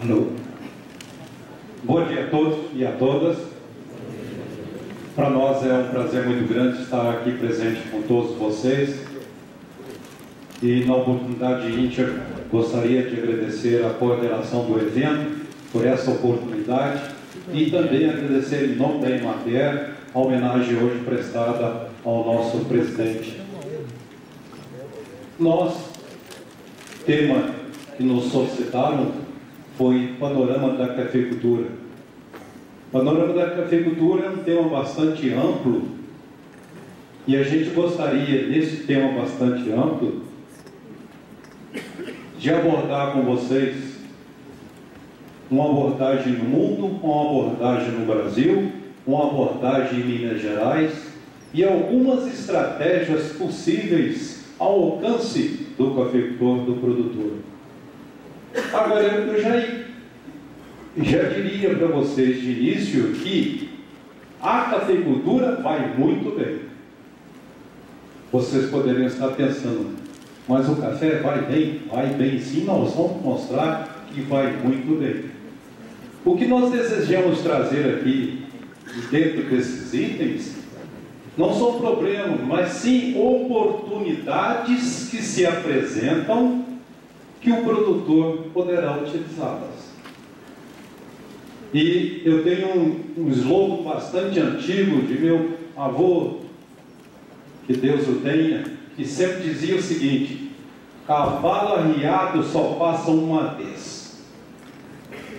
Alô. Bom dia a todos e a todas. Para nós é um prazer muito grande estar aqui presente com todos vocês. E na oportunidade íntima, gostaria de agradecer a coordenação do evento por essa oportunidade e também agradecer em nome da Emater a homenagem hoje prestada ao nosso presidente. Nós, tema que nos solicitaram foi Panorama da Cafeicultura. Panorama da Cafeicultura é um tema bastante amplo e a gente gostaria, nesse tema bastante amplo, de abordar com vocês uma abordagem no mundo, uma abordagem no Brasil, uma abordagem em Minas Gerais e algumas estratégias possíveis ao alcance do cafeicultor, do produtor. Agora, eu já diria para vocês de início que a cafeicultura vai muito bem. Vocês poderiam estar pensando, mas o café vai bem? Vai bem sim, nós vamos mostrar que vai muito bem. O que nós desejamos trazer aqui, dentro desses itens, não são problemas, mas sim oportunidades que se apresentam que o produtor poderá utilizá-las. E eu tenho um slogan bastante antigo de meu avô, que Deus o tenha, que sempre dizia o seguinte: cavalo arriado só passa uma vez.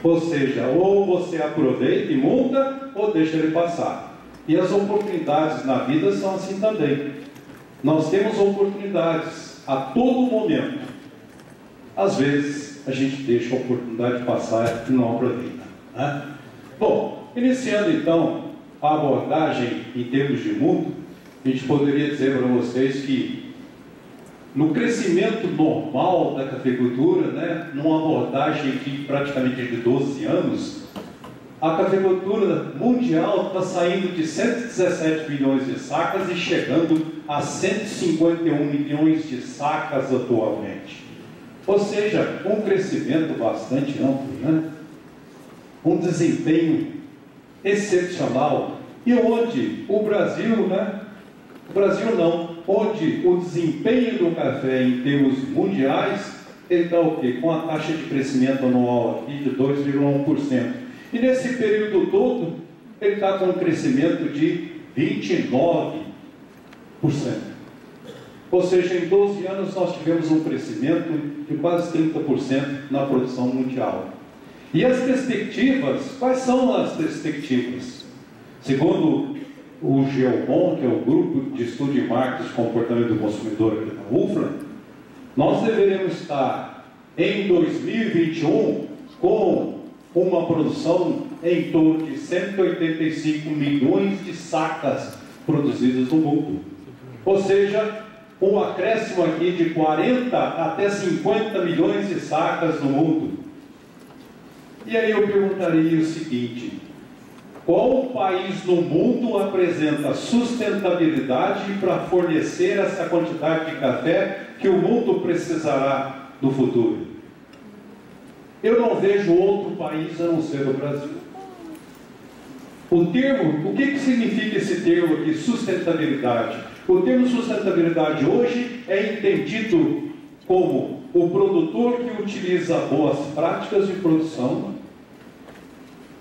Ou seja, ou você aproveita e multa, ou deixa ele passar. E as oportunidades na vida são assim também. Nós temos oportunidades a todo momento. Às vezes, a gente deixa a oportunidade passar e não aproveita, né? Bom, iniciando então a abordagem em termos de mundo, a gente poderia dizer para vocês que no crescimento normal da cafeicultura, né, numa abordagem de praticamente de 12 anos, a cafeicultura mundial está saindo de 117 milhões de sacas e chegando a 151 milhões de sacas atualmente. Ou seja, um crescimento bastante amplo, né? Um desempenho excepcional. E onde o Brasil, né? O Brasil não, onde o desempenho do café em termos mundiais, ele está o quê? Com a taxa de crescimento anual aqui de 2,1%. E nesse período todo, ele está com um crescimento de 29%. Ou seja, em 12 anos nós tivemos um crescimento de quase 30% na produção mundial. E as perspectivas, quais são as perspectivas? Segundo o GEOMON, que é o Grupo de Estudo de Marketing e Comportamento do Consumidor aqui na UFLA, nós deveremos estar em 2021 com uma produção em torno de 185 milhões de sacas produzidas no mundo. Ou seja, um acréscimo aqui de 40 até 50 milhões de sacas no mundo. E aí eu perguntaria o seguinte: qual país no mundo apresenta sustentabilidade para fornecer essa quantidade de café que o mundo precisará no futuro? Eu não vejo outro país a não ser o Brasil. O termo, o que significa esse termo aqui, sustentabilidade? O termo sustentabilidade hoje é entendido como o produtor que utiliza boas práticas de produção,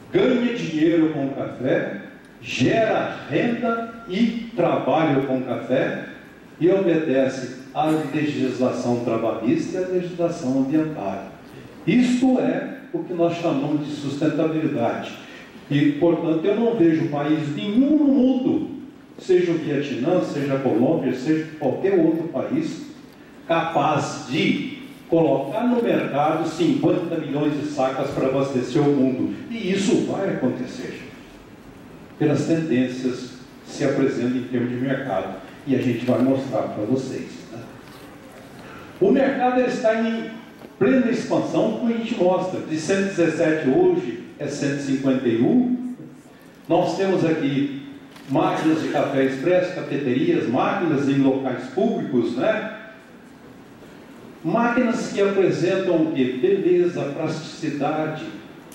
ganha dinheiro com o café, gera renda e trabalha com o café e obedece à legislação trabalhista e à legislação ambiental. Isto é o que nós chamamos de sustentabilidade. E, portanto, eu não vejo país nenhum no mundo, seja o Vietnã, seja a Colômbia, seja qualquer outro país, capaz de colocar no mercado 50 milhões de sacas para abastecer o mundo. E isso vai acontecer, pelas tendências que se apresentam em termos de mercado. E a gente vai mostrar para vocês, né? O mercado está em plena expansão, como a gente mostra. De 117 hoje é 151. Nós temos aqui máquinas de café expresso, cafeterias, máquinas em locais públicos, né? máquinas que apresentam o quê? Beleza, plasticidade,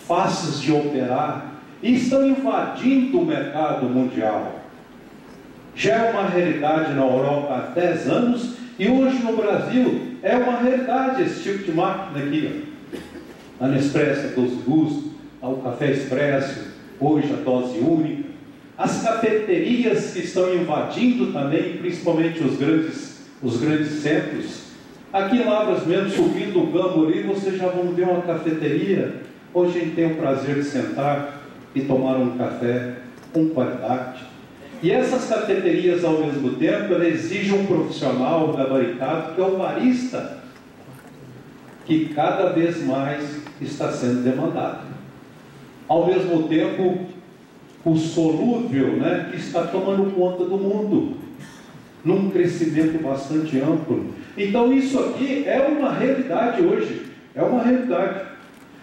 fáceis de operar, e estão invadindo o mercado mundial. Já é uma realidade na Europa há 10 anos, e hoje no Brasil é uma realidade esse tipo de máquina aqui. Ó. A Nespresso, a Doce Gusto, o Café Expresso, hoje a dose única. As cafeterias que estão invadindo também, principalmente os grandes centros. Aqui em Lavras mesmo, subindo o Gamo ali, vocês já vão ver uma cafeteria. Hoje a gente tem o prazer de sentar e tomar um café com qualidade. E essas cafeterias, ao mesmo tempo, elas exigem um profissional gabaritado, que é o barista, que cada vez mais está sendo demandado. Ao mesmo tempo, o solúvel, né, que está tomando conta do mundo, num crescimento bastante amplo. Então isso aqui é uma realidade hoje, é uma realidade.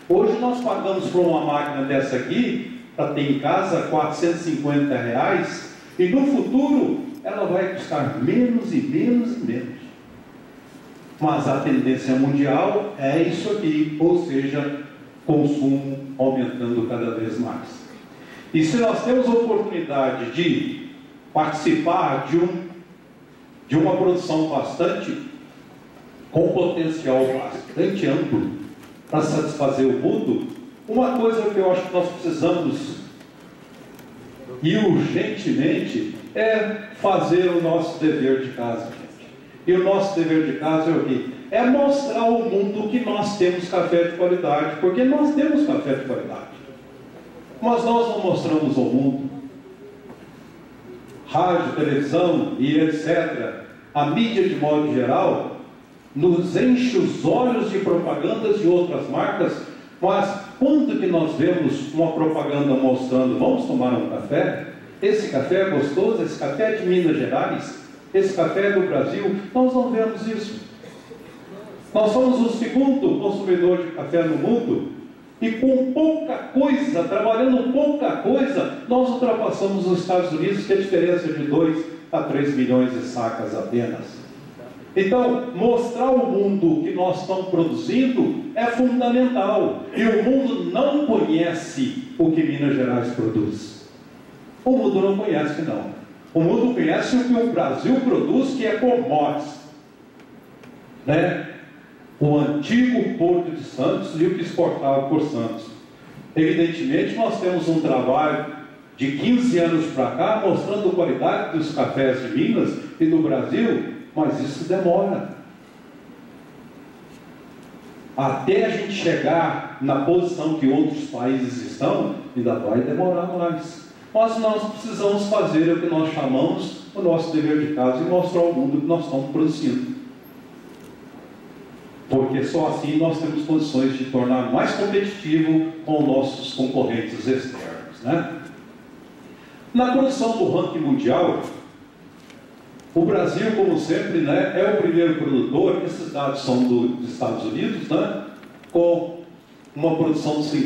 Hoje nós pagamos por uma máquina dessa aqui, para ter em casa, R$450, e no futuro ela vai custar menos e menos e menos. Mas a tendência mundial é isso aqui, ou seja, consumo aumentando cada vez mais. E se nós temos a oportunidade de participar de uma produção com potencial bastante amplo para satisfazer o mundo, uma coisa que eu acho que nós precisamos e urgentemente é fazer o nosso dever de casa, gente. E o nosso dever de casa é o quê? É mostrar ao mundo que nós temos café de qualidade, porque nós temos café de qualidade. Mas nós não mostramos ao mundo. Rádio, televisão e etc. A mídia, de modo geral, nos enche os olhos de propagandas de outras marcas, mas quando que nós vemos uma propaganda mostrando, vamos tomar um café? Esse café é gostoso, esse café é de Minas Gerais, esse café é do Brasil. Nós não vemos isso. Nós somos o segundo consumidor de café no mundo, e com pouca coisa, trabalhando pouca coisa, nós ultrapassamos os Estados Unidos, que é a diferença de 2 a 3 milhões de sacas apenas. Então, mostrar ao mundo o que nós estamos produzindo é fundamental. E o mundo não conhece o que Minas Gerais produz. O mundo não conhece, não. O mundo conhece o que o Brasil produz, que é commodities, né? O antigo Porto de Santos e o que exportava por Santos. Evidentemente, nós temos um trabalho de 15 anos para cá, mostrando a qualidade dos cafés de Minas e do Brasil, mas isso demora. Até a gente chegar na posição que outros países estão, ainda vai demorar mais. Mas nós precisamos fazer o que nós chamamos o nosso dever de casa e mostrar ao mundo o que nós estamos produzindo. Porque só assim nós temos condições de tornar mais competitivo com nossos concorrentes externos, né? Na produção do ranking mundial, o Brasil, como sempre, né, é o primeiro produtor. Esses dados são dos Estados Unidos, né, com uma produção de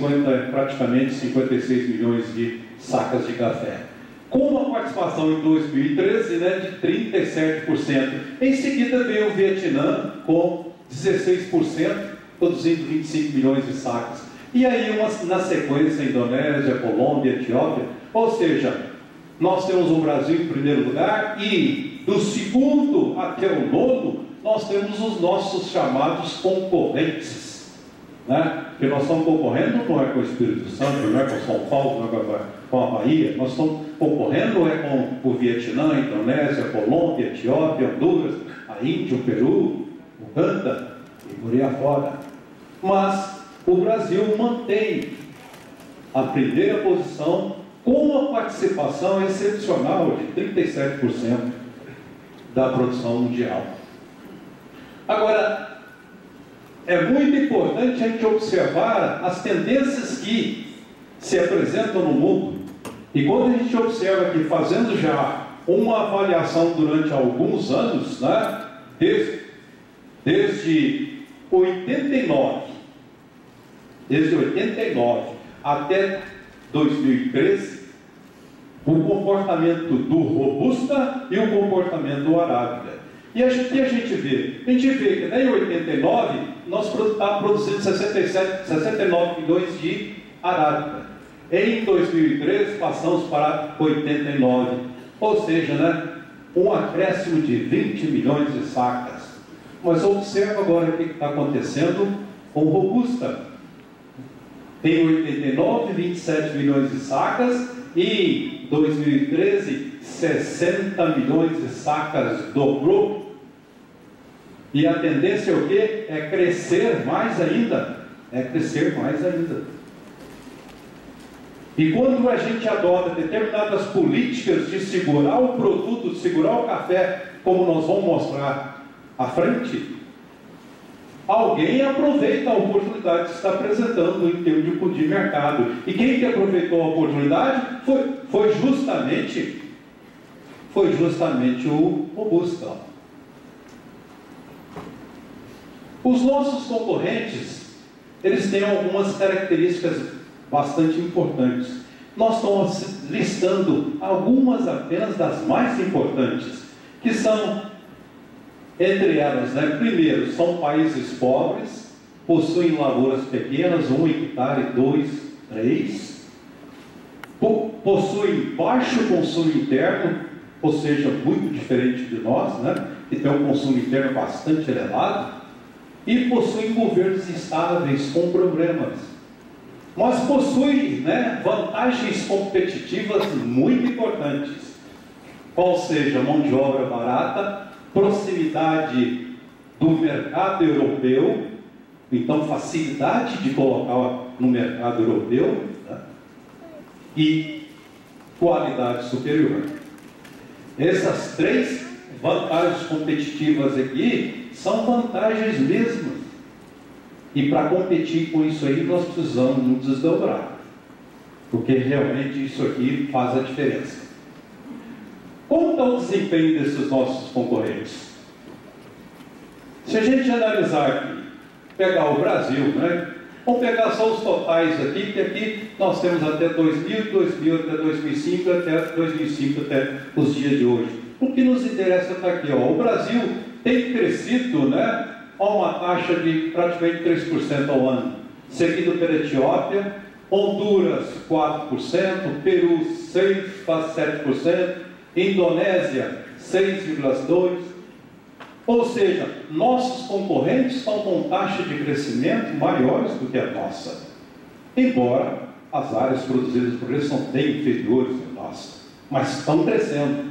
praticamente 56 milhões de sacas de café, com uma participação em 2013, né, de 37%. Em seguida veio o Vietnã com 16%, produzindo 25 milhões de sacas. E aí, na sequência, Indonésia, Colômbia, Etiópia. Ou seja, nós temos o Brasil em primeiro lugar, e do segundo até o nono, nós temos os nossos chamados concorrentes, né? Porque nós estamos concorrendo não é com o Espírito Santo, não é com São Paulo, não é com a Bahia. Nós estamos concorrendo é com o Vietnã, a Indonésia, a Colômbia, a Etiópia, Honduras, a Índia, o Peru, Uganda e por aí afora. Mas o Brasil mantém a primeira posição com uma participação excepcional de 37% da produção mundial. Agora, é muito importante a gente observar as tendências que se apresentam no mundo. E quando a gente observa que, fazendo já uma avaliação durante alguns anos, né, desde 89 até 2013, o comportamento do Robusta e o comportamento do Arábica. E a gente vê? A gente vê que em 89 nós estávamos produzindo 69 milhões de arábica. Em 2013 passamos para 89, ou seja, né, um acréscimo de 20 milhões de sacas. Mas observa agora o que está acontecendo com o Robusta. Em 89, 27 milhões de sacas, e em 2013, 60 milhões de sacas dobrou. E a tendência é o quê? É crescer mais ainda. É crescer mais ainda. E quando a gente adota determinadas políticas de segurar o produto, de segurar o café, como nós vamos mostrar à frente, alguém aproveita a oportunidade que está apresentando em termos de mercado. E quem que aproveitou a oportunidade foi justamente o Robusta. Os nossos concorrentes, eles têm algumas características bastante importantes. Nós estamos listando algumas apenas das mais importantes, que são, entre elas, né, primeiro, são países pobres, possuem lavouras pequenas, 1 hectare, 2, 3, possuem baixo consumo interno, ou seja, muito diferente de nós, né, que tem um consumo interno bastante elevado, e possuem governos estáveis com problemas. Mas possuem, né, vantagens competitivas muito importantes, qual seja mão de obra barata, proximidade do mercado europeu, então facilidade de colocar no mercado europeu, né, e qualidade superior. Essas três vantagens competitivas aqui são vantagens mesmas. E para competir com isso aí, nós precisamos nos desdobrar, porque realmente isso aqui faz a diferença. Como está o desempenho desses nossos concorrentes? Se a gente analisar aqui, pegar o Brasil, né? Vamos pegar só os totais aqui, que aqui nós temos até 2000, 2000 até 2005, até 2005 até os dias de hoje. O que nos interessa está aqui, ó. O Brasil tem crescido, né, a uma taxa de praticamente 3% ao ano, seguido pela Etiópia, Honduras 4%, Peru 6, quase 7%, Indonésia 6,2%, ou seja, nossos concorrentes estão com taxa de crescimento maiores do que a nossa, embora as áreas produzidas por eles são bem inferiores à nossa, mas estão crescendo.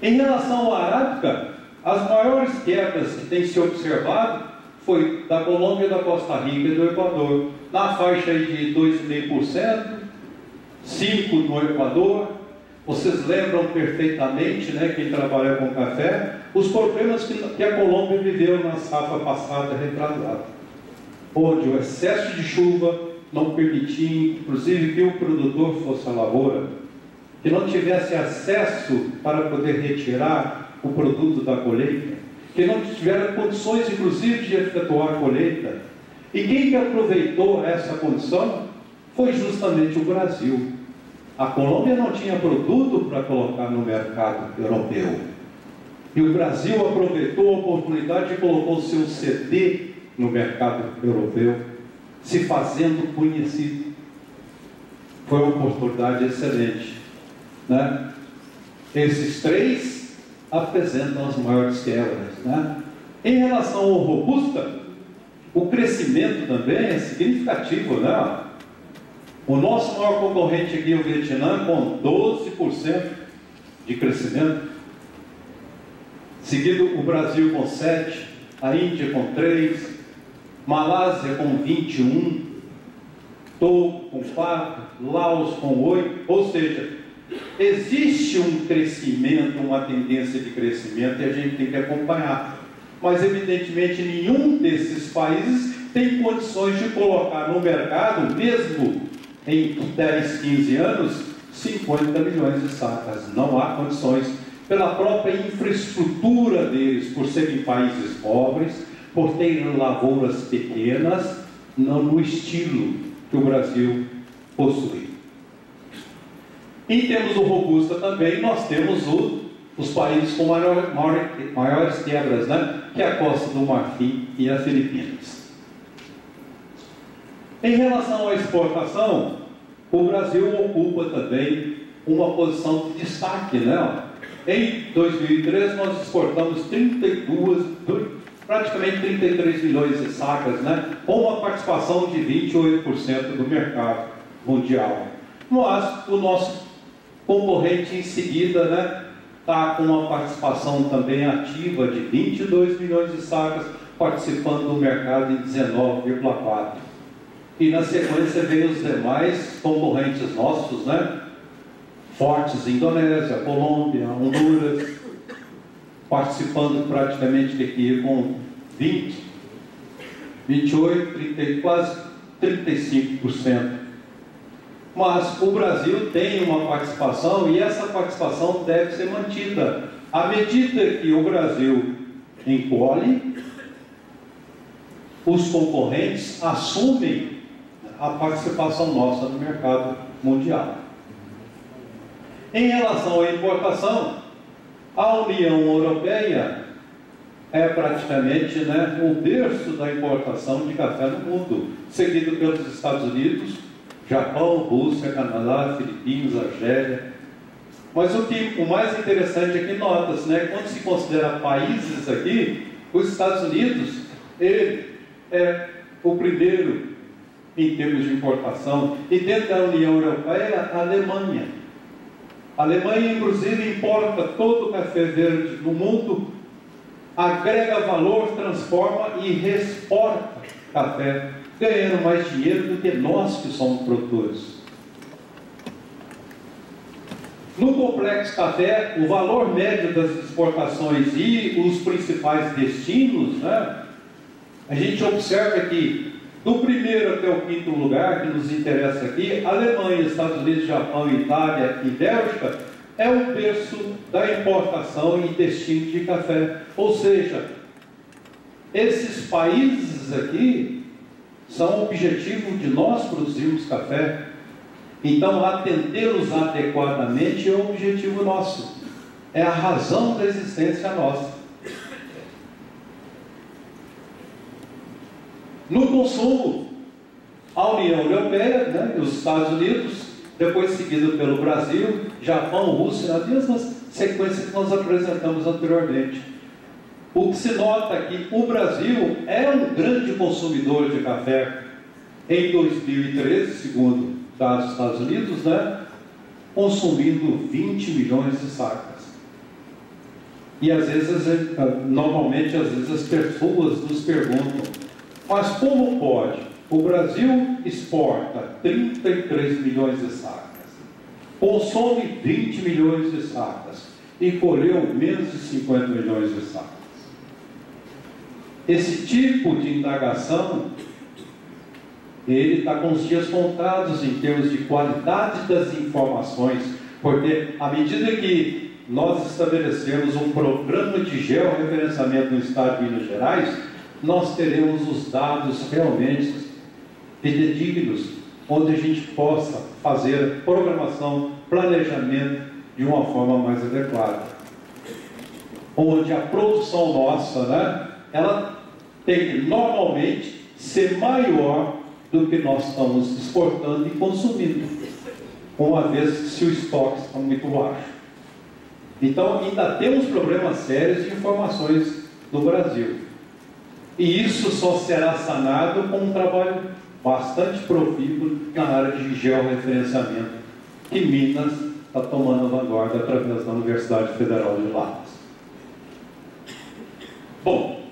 Em relação à arábica, as maiores quedas que têm se observado foi da Colômbia, da Costa Rica e do Equador, na faixa aí de 2,5%, 5% no Equador. Vocês lembram perfeitamente, né, quem trabalha com café, os problemas que a Colômbia viveu na safra passada retrasada, onde o excesso de chuva não permitia, inclusive, que o produtor fosse à lavoura, que não tivesse acesso para poder retirar o produto da colheita, que não tiveram condições, inclusive, de efetuar a colheita. E quem que aproveitou essa condição foi justamente o Brasil. A Colômbia não tinha produto para colocar no mercado europeu. E o Brasil aproveitou a oportunidade e colocou o seu CD no mercado europeu, se fazendo conhecido. Foi uma oportunidade excelente, né? Esses três apresentam as maiores quebras, né? Em relação ao Robusta, o crescimento também é significativo, né? O nosso maior concorrente aqui é o Vietnã, com 12% de crescimento, seguido o Brasil com 7%, a Índia com 3%, Malásia com 21%, Togo com 4%, Laos com 8%, ou seja, existe um crescimento, uma tendência de crescimento e a gente tem que acompanhar. Mas, evidentemente, nenhum desses países tem condições de colocar no mercado, mesmo em 10, 15 anos, 50 milhões de sacas. Não há condições, pela própria infraestrutura deles, por serem países pobres, por terem lavouras pequenas, não no estilo que o Brasil possui. Em termos do Robusta também, nós temos o os países com maiores quebras, né? Que é a Costa do Marfim e a Filipinas. Em relação à exportação, o Brasil ocupa também uma posição de destaque, né? Em 2003 nós exportamos praticamente 33 milhões de sacas, né? Com uma participação de 28% do mercado mundial. Mas o nosso concorrente em seguida, né, está com uma participação também ativa de 22 milhões de sacas, participando do mercado em 19,4%. E na sequência vem os demais concorrentes nossos, né? Fortes, Indonésia, Colômbia, Honduras, participando praticamente aqui com 20, 28, 30, quase 35%. Mas o Brasil tem uma participação e essa participação deve ser mantida. À medida que o Brasil encolhe, os concorrentes assumem a participação nossa no mercado mundial. Em relação à importação, a União Europeia é praticamente, né, o berço da importação de café no mundo, seguido pelos Estados Unidos, Japão, Rússia, Canadá, Filipinas, Argélia. Mas o mais interessante é que nota-se, né, quando se considera países aqui, os Estados Unidos, ele é o primeiro em termos de importação, e dentro da União Europeia, a Alemanha. A Alemanha, inclusive, importa todo o café verde no mundo, agrega valor, transforma e reexporta café, ganhando mais dinheiro do que nós que somos produtores. No complexo café, o valor médio das exportações e os principais destinos, né, a gente observa que do primeiro até o quinto lugar, que nos interessa aqui, Alemanha, Estados Unidos, Japão, Itália e Bélgica, é o berço da importação e destino de café. Ou seja, esses países aqui são o objetivo de nós produzirmos café. Então, atendê-los adequadamente é o objetivo nosso. É a razão da existência nossa. No consumo, a União Europeia, né, os Estados Unidos, depois seguido pelo Brasil, Japão, Rússia, na mesma sequência que nós apresentamos anteriormente. O que se nota é que o Brasil é um grande consumidor de café. Em 2013, segundo dados dos Estados Unidos, né, consumindo 20 milhões de sacas. E às vezes, normalmente, às vezes as pessoas nos perguntam: mas como pode? O Brasil exporta 33 milhões de sacas, consome 20 milhões de sacas e colheu menos de 50 milhões de sacas. Esse tipo de indagação, ele está com os dias contados em termos de qualidade das informações, porque à medida que nós estabelecemos um programa de georreferenciamento no estado de Minas Gerais, nós teremos os dados realmente fidedignos, onde a gente possa fazer programação, planejamento de uma forma mais adequada. Onde a produção nossa, né, ela tem que normalmente ser maior do que nós estamos exportando e consumindo, uma vez que se o estoque está muito baixo. Então, ainda temos problemas sérios de informações do Brasil. E isso só será sanado com um trabalho bastante profícuo na área de georreferenciamento, que Minas está tomando a vanguarda através da Universidade Federal de Lavras. Bom,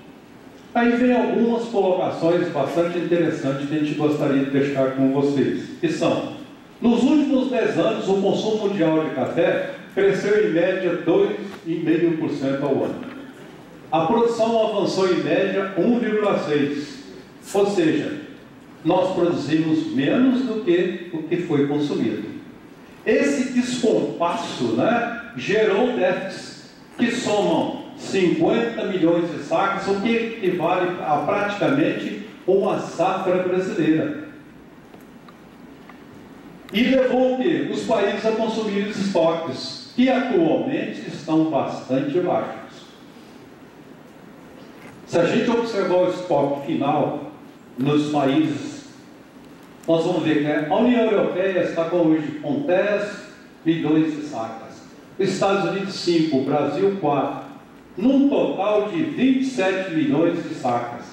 aí vem algumas colocações bastante interessantes que a gente gostaria de deixar com vocês, que são: nos últimos 10 anos, o consumo mundial de café cresceu em média 2,5% ao ano. A produção avançou em média 1,6%, ou seja, nós produzimos menos do que o que foi consumido. Esse descompasso, né, gerou déficits que somam 50 milhões de sacas, o que equivale a praticamente uma safra brasileira. E levou o quê? Os países a consumir os estoques. que atualmente estão bastante baixos. Se a gente observar o estoque final nos países, nós vamos ver que a União Europeia está hoje com 10 milhões de sacas, os Estados Unidos 5, o Brasil 4, num total de 27 milhões de sacas.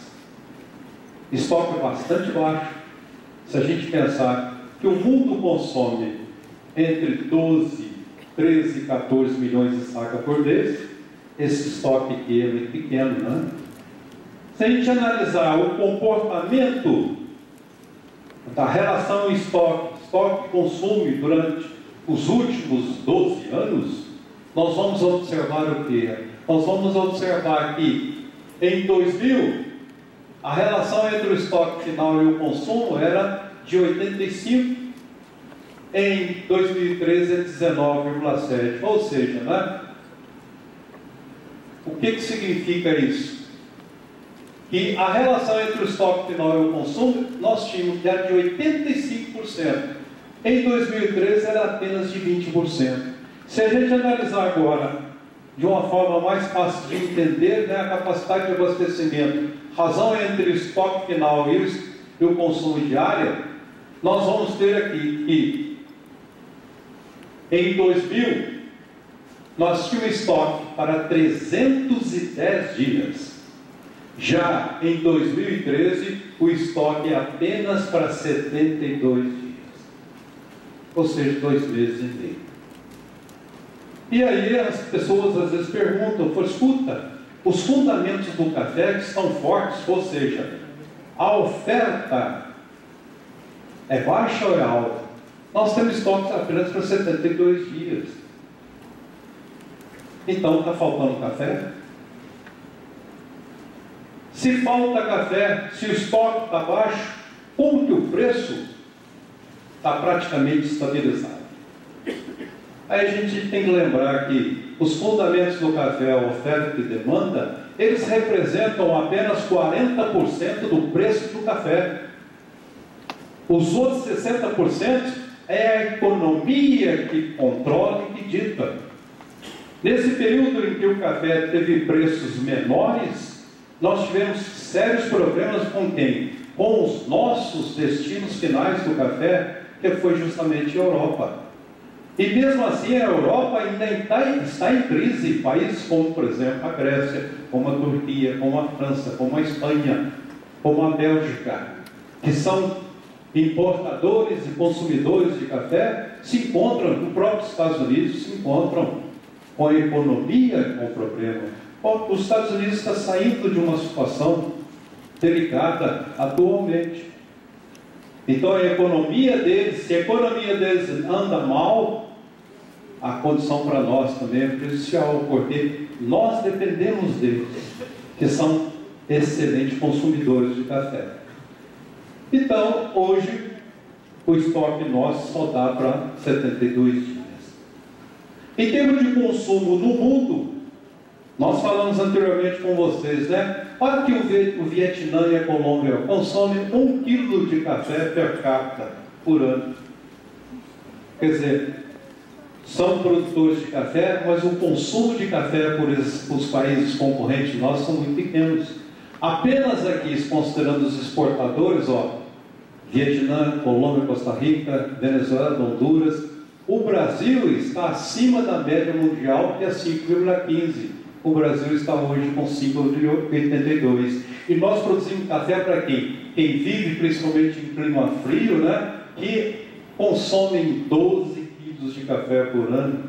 Estoque bastante baixo. Se a gente pensar que o mundo consome entre 12, 13 e 14 milhões de sacas por mês, esse estoque aqui é muito pequeno, né? Se a gente analisar o comportamento da relação estoque-consumo durante os últimos 12 anos, nós vamos observar o quê? Nós vamos observar que em 2000, a relação entre o estoque final e o consumo era de 85, em 2013 é 19,7, ou seja, né? O que significa isso? Que a relação entre o estoque final e o consumo, nós tínhamos já de 85%. Em 2013 era apenas de 20%. Se a gente analisar agora, de uma forma mais fácil de entender, né, a capacidade de abastecimento, razão entre o estoque final e o consumo diário, nós vamos ter aqui que em 2000 nós tínhamos estoque para 310 dias. Já em 2013, o estoque é apenas para 72 dias. Ou seja, 2 meses e meio. E aí as pessoas às vezes perguntam, escuta, os fundamentos do café estão fortes, ou seja, a oferta é baixa ou é alta? Nós temos estoques apenas para 72 dias. Então está faltando café? Se falta café, se o estoque está baixo, como que o preço está praticamente estabilizado? Aí a gente tem que lembrar que os fundamentos do café, a oferta e demanda, eles representam apenas 40% do preço do café. Os outros 60% é a economia que controla e que dita. Nesse período em que o café teve preços menores, nós tivemos sérios problemas com quem? Com os nossos destinos finais do café, que foi justamente a Europa. E mesmo assim a Europa ainda está em crise. Países como, por exemplo, a Grécia, como a Turquia, como a França, como a Espanha, como a Bélgica, que são importadores e consumidores de café, se encontram, no próprio Estados Unidos, se encontram com a economia com problema. Os Estados Unidos está saindo de uma situação delicada atualmente. Então a economia deles, se a economia deles anda mal, a condição para nós também é prejudicial, porque nós dependemos deles, que são excelentes consumidores de café. Então, hoje, o estoque nosso só dá para 72 dias. Em termos de consumo no mundo, nós falamos anteriormente com vocês, né? Olha que o Vietnã e a Colômbia consomem 1 quilo de café per capita por ano. Quer dizer, são produtores de café, mas o consumo de café por os países concorrentes nossos são muito pequenos. Apenas aqui, considerando os exportadores, Vietnã, Colômbia, Costa Rica, Venezuela, Honduras, o Brasil está acima da média mundial, que é 5,15. O Brasil está hoje com 5,82. E nós produzimos café para quem? Quem vive principalmente em clima frio, né? Que consomem 12 quilos de café por ano.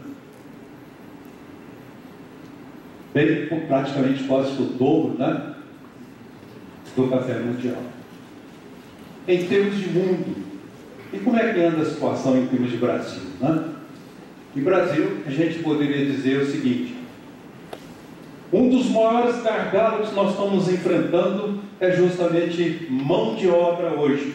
Bem, praticamente quase o dobro, né? Do café mundial. Em termos de mundo, e como é que anda a situação em termos de Brasil, né? Em Brasil, a gente poderia dizer o seguinte: um dos maiores gargalos que nós estamos enfrentando é justamente mão de obra hoje.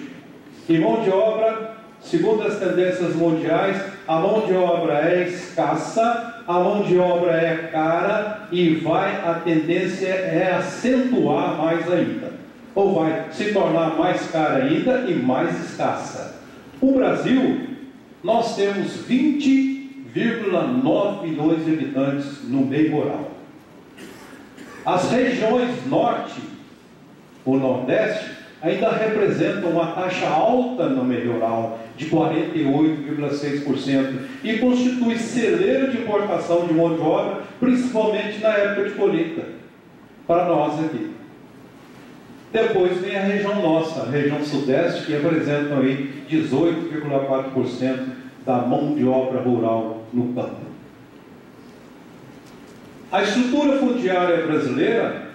E mão de obra, segundo as tendências mundiais, a mão de obra é escassa, a mão de obra é cara e a tendência é acentuar mais ainda. Ou vai se tornar mais cara ainda e mais escassa. O Brasil, nós temos 20 8,9 milhões de habitantes no meio rural. As regiões norte ou nordeste ainda representam uma taxa alta no meio rural, de 48,6%, e constitui celeiro de importação de mão de obra, principalmente na época de colheita, para nós aqui. Depois vem a região nossa, a região sudeste, que representa aí 18,4% da mão de obra rural no campo. A estrutura fundiária brasileira,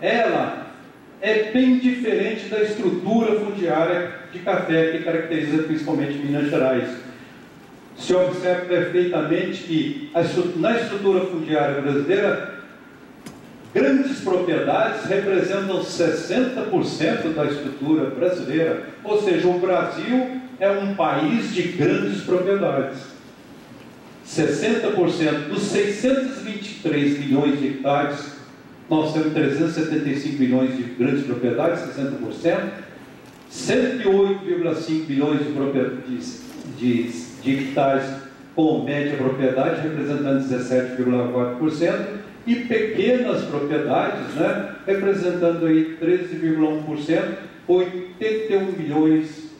ela é bem diferente da estrutura fundiária de café que caracteriza principalmente Minas Gerais. Se observa perfeitamente que na estrutura fundiária brasileira, grandes propriedades representam 60% da estrutura brasileira. Ou seja, o Brasil é um país de grandes propriedades. 60% dos 623 milhões de hectares, nós temos 375 milhões de grandes propriedades, 60%, 108,5 milhões de hectares com média propriedade, representando 17,4%, e pequenas propriedades, né, representando aí 13,1%, 81 milhões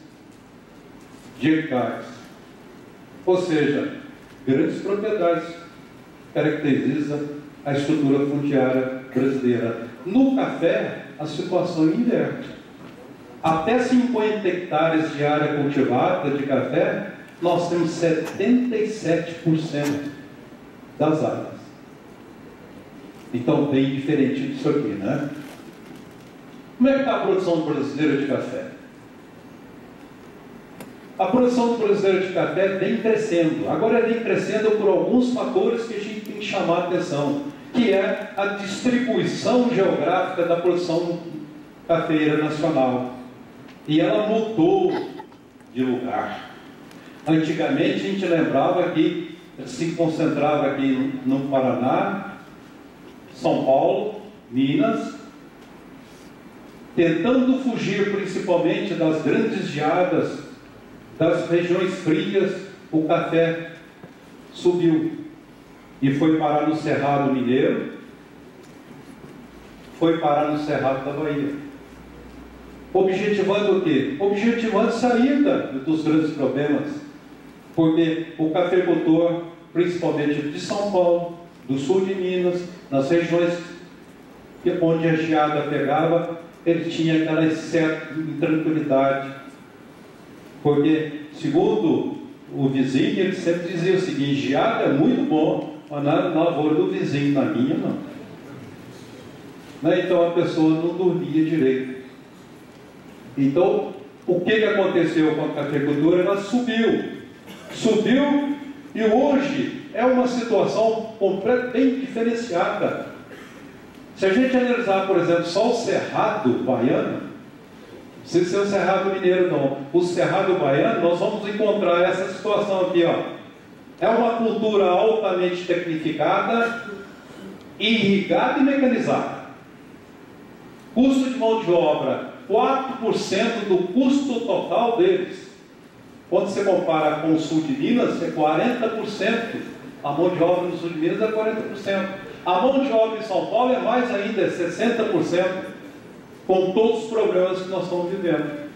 de hectares. Ou seja, grandes propriedades caracterizam a estrutura fundiária brasileira. No café, a situação é inversa. Até 50 hectares de área cultivada de café, nós temos 77% das áreas. Então, bem diferente disso aqui, né? Como é que está a produção brasileira de café? A produção brasileira de café vem crescendo. Agora vem crescendo por alguns fatores que a gente tem que chamar a atenção, que é a distribuição geográfica da produção cafeeira nacional. E ela mudou de lugar. Antigamente a gente lembrava que se concentrava aqui no Paraná, São Paulo, Minas, tentando fugir principalmente das grandes geadas, das regiões frias. O café subiu e foi parar no Cerrado Mineiro, foi parar no Cerrado da Bahia. Objetivando o quê? Objetivando saída dos grandes problemas, porque o cafeicultor, principalmente de São Paulo, do sul de Minas, nas regiões onde a geada pegava, ele tinha aquela certa intranquilidade, porque, segundo o vizinho, ele sempre dizia o seguinte: geada é muito bom, mas na lavoura do vizinho, na minha não. Então a pessoa não dormia direito. Então, o que aconteceu com a cafeicultura? Ela subiu, e hoje é uma situação completamente diferenciada. Se a gente analisar, por exemplo, só o Cerrado Baiano, não precisa ser o Cerrado Mineiro não, o Cerrado Baiano, nós vamos encontrar essa situação aqui, ó. É uma cultura altamente tecnificada, irrigada e mecanizada. Custo de mão de obra, 4% do custo total deles. Quando você compara com o sul de Minas, é 40%. A mão de obra no sul de Minas é 40%. A mão de obra em São Paulo é mais ainda, é 60%, com todos os problemas que nós estamos vivendo.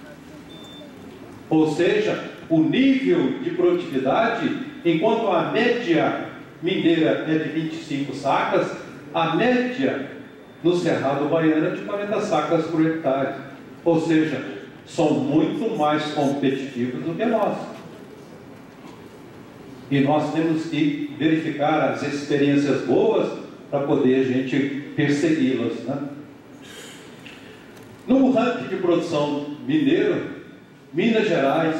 Ou seja, o nível de produtividade, enquanto a média mineira é de 25 sacas, a média no Cerrado Baiano é de 40 sacas por hectare. Ou seja, são muito mais competitivos do que nós. E nós temos que verificar as experiências boas para poder a gente persegui-las, né? No ranking de produção mineiro, Minas Gerais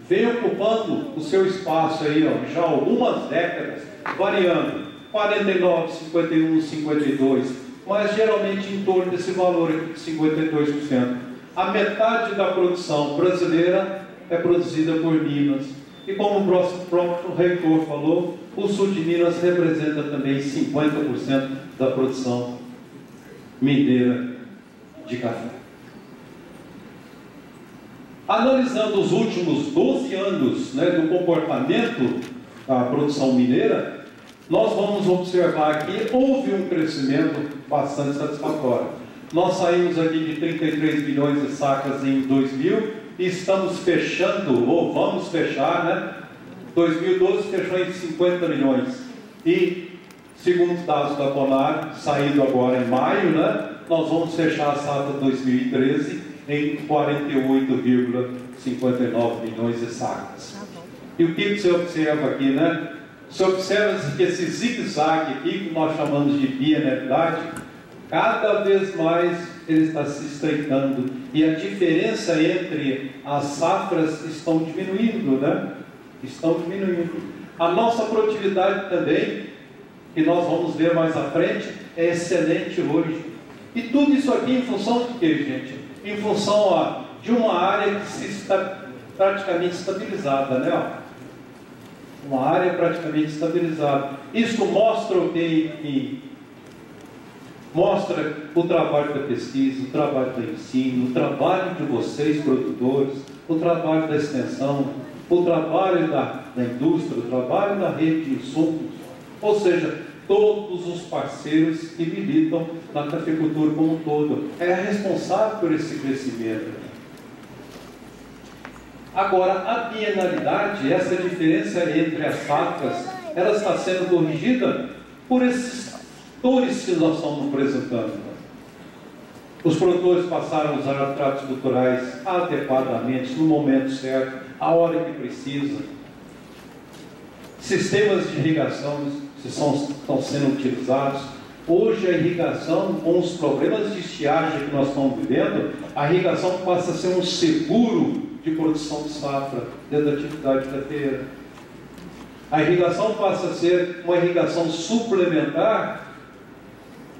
vem ocupando o seu espaço aí, ó, já há algumas décadas, variando 49, 51, 52, mas geralmente em torno desse valor aqui de 52%. A metade da produção brasileira é produzida por Minas. E como o próprio reitor falou, o sul de Minas representa também 50% da produção mineira de café. Analisando os últimos 12 anos, né, do comportamento a produção mineira, nós vamos observar que houve um crescimento bastante satisfatório. Nós saímos aqui de 33 milhões de sacas em 2000 e estamos fechando, ou vamos fechar, né? 2012 fechou em 50 milhões. E, segundo os dados da Conab, saído agora em maio, né? Nós vamos fechar a safra 2013 em 48,59 milhões de sacas. E o que você observa aqui, né? Você observa que esse zigue-zague aqui, que nós chamamos de bienalidade, cada vez mais ele está se estreitando. E a diferença entre as safras estão diminuindo, né? Estão diminuindo. A nossa produtividade também, que nós vamos ver mais à frente, é excelente hoje. E tudo isso aqui em função de quê, gente? Em função de uma área que está praticamente estabilizada, né? Uma área praticamente estabilizada. Isso mostra o que? Mostra o trabalho da pesquisa, o trabalho do ensino, o trabalho de vocês, produtores, o trabalho da extensão, o trabalho da indústria, o trabalho da rede de insumos, ou seja, todos os parceiros que militam na cafeicultura como um todo. É responsável por esse crescimento. Agora, a bienalidade, essa diferença entre as safras, ela está sendo corrigida por esses fatores que nós estamos apresentando. Os produtores passaram a usar tratos culturais adequadamente, no momento certo, a hora que precisa. Sistemas de irrigação estão sendo utilizados. Hoje a irrigação, com os problemas de estiagem que nós estamos vivendo, a irrigação passa a ser um seguro de produção de safra dentro da atividade cafeeira. A irrigação passa a ser uma irrigação suplementar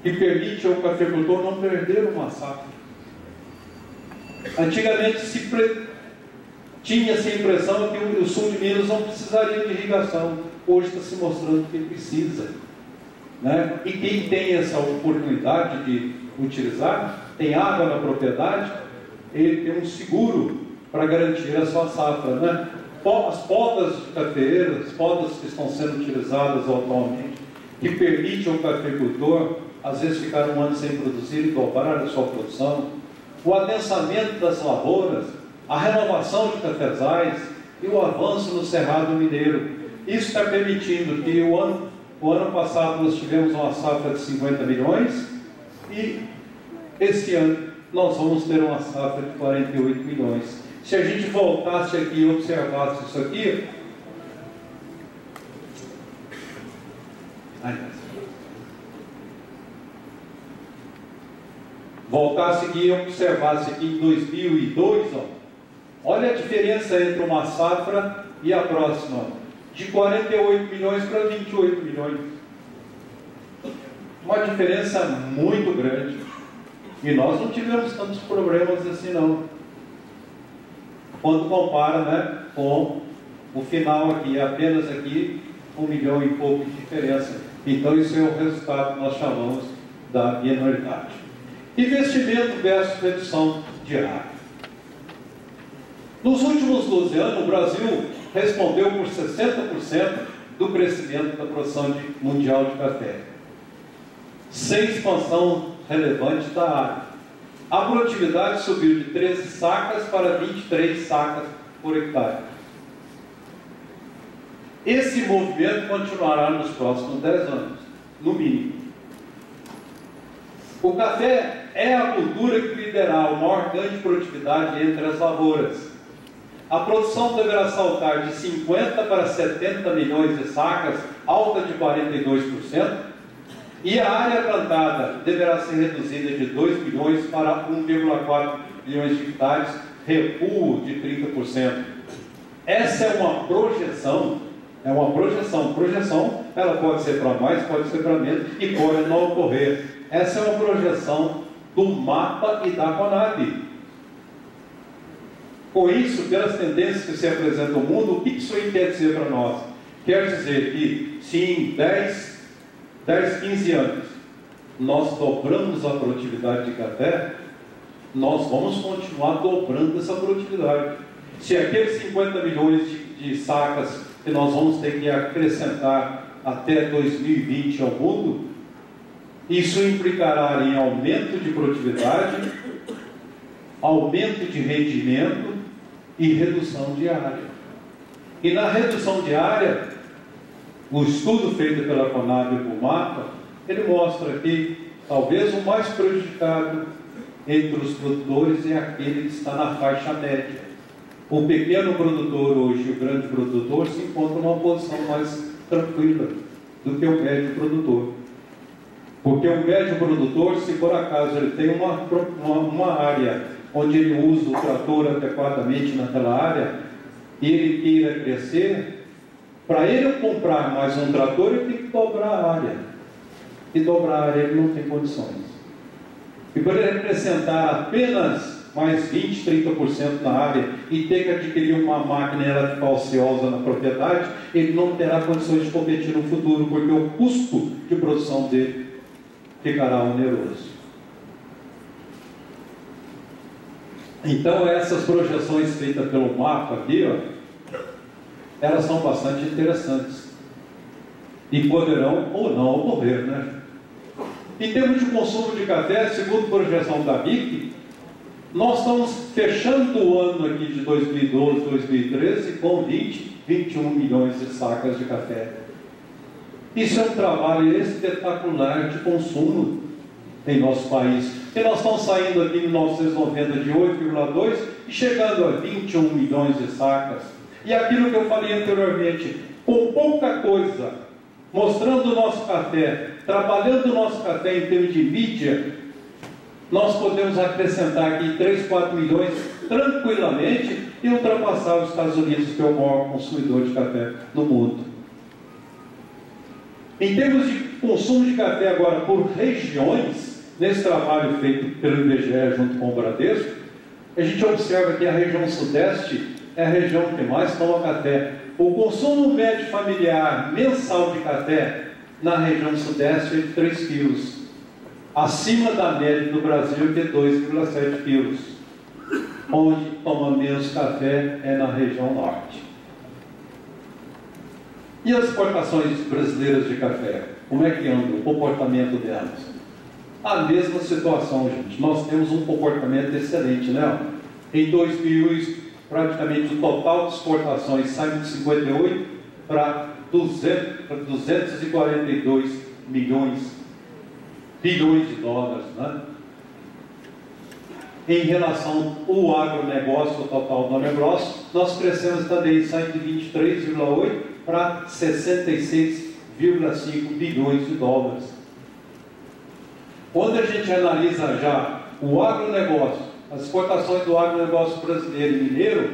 que permite ao cafeicultor não perder uma safra. Antigamente tinha-se a impressão que o sul de Minas não precisaria de irrigação. Hoje está se mostrando que precisa, né? E quem tem essa oportunidade de utilizar, tem água na propriedade, ele tem um seguro para garantir a sua safra, né? As podas de cafeeira, as podas que estão sendo utilizadas atualmente, que permitem ao cafeicultor, às vezes, ficar um ano sem produzir e dobrar a sua produção, o adensamento das lavouras, a renovação de cafezais e o avanço no Cerrado Mineiro. Isso está permitindo que o ano passado nós tivemos uma safra de 50 milhões e esse ano nós vamos ter uma safra de 48 milhões. Se a gente voltasse aqui e observasse isso aqui, voltasse aqui e observasse aqui em 2002, olha a diferença entre uma safra e a próxima, de 48 milhões para 28 milhões. Uma diferença muito grande. E nós não tivemos tantos problemas assim não. Quando compara, né, com o final aqui, apenas aqui 1 milhão e pouco de diferença. Então isso é o resultado que nós chamamos da bienalidade. Investimento versus redução de área. Nos últimos 12 anos, o Brasil respondeu por 60% do crescimento da produção mundial de café, sem expansão relevante da área. A produtividade subiu de 13 sacas para 23 sacas por hectare. Esse movimento continuará nos próximos 10 anos, no mínimo. O café é a cultura que liderará o maior ganho de produtividade entre as lavouras. A produção deverá saltar de 50 para 70 milhões de sacas, alta de 42%, e a área plantada deverá ser reduzida de 2 milhões para 1,4 milhões de hectares, recuo de 30%. Essa é uma projeção, projeção ela pode ser para mais, pode ser para menos, e pode não ocorrer. Essa é uma projeção do mapa e da Conab. Com isso, pelas tendências que se apresentam no mundo, o que isso aí quer dizer para nós? Quer dizer que, se em 10, 15 anos, nós dobramos a produtividade de café, nós vamos continuar dobrando essa produtividade. Se aqueles 50 milhões de sacas que nós vamos ter que acrescentar até 2020 ao mundo, isso implicará em aumento de produtividade, aumento de rendimento e redução de área. E na redução de área, o estudo feito pela Conab e por MAPA, ele mostra que talvez o mais prejudicado entre os produtores é aquele que está na faixa média. O pequeno produtor hoje e o grande produtor se encontram numa posição mais tranquila do que o médio produtor. Porque o médio produtor, se por acaso ele tem uma área onde ele usa o trator adequadamente naquela área e ele queira crescer, para ele comprar mais um trator, ele tem que dobrar a área. E dobrar a área ele não tem condições. E por ele acrescentar apenas mais 20%, 30% na área e ter que adquirir uma máquina e ela ficar ociosa na propriedade, ele não terá condições de competir no futuro, porque o custo de produção dele ficará oneroso. Então essas projeções feitas pelo MAPA aqui, ó, elas são bastante interessantes e poderão ou não ocorrer, né? Em termos de consumo de café, segundo a projeção da BIC, nós estamos fechando o ano aqui de 2012, 2013 com 21 milhões de sacas de café. Isso é um trabalho espetacular de consumo em nosso país. E nós estamos saindo aqui em 1990 de 8,2 e chegando a 21 milhões de sacas. E aquilo que eu falei anteriormente, com pouca coisa, mostrando o nosso café, trabalhando o nosso café em termos de mídia, nós podemos acrescentar aqui 3, 4 milhões tranquilamente e ultrapassar os Estados Unidos, que é o maior consumidor de café no mundo. Em termos de consumo de café agora por regiões, nesse trabalho feito pelo IBGE junto com o Bradesco, a gente observa que a região sudeste é a região que mais toma café. O consumo médio familiar mensal de café na região sudeste é de 3 quilos. Acima da média do Brasil, que é 2,7 quilos. Onde toma menos café é na região norte. E as exportações brasileiras de café? Como é que anda o comportamento delas? A mesma situação, gente. Nós temos um comportamento excelente, né? Em 2000, praticamente o total de exportações saiu de 58 para 242 bilhões de dólares, né? Em relação ao agronegócio, o total do agronegócio, nós crescemos também, saindo de 23,8 para 66,5 bilhões de dólares. Quando a gente analisa já o agronegócio, as exportações do agronegócio brasileiro e mineiro,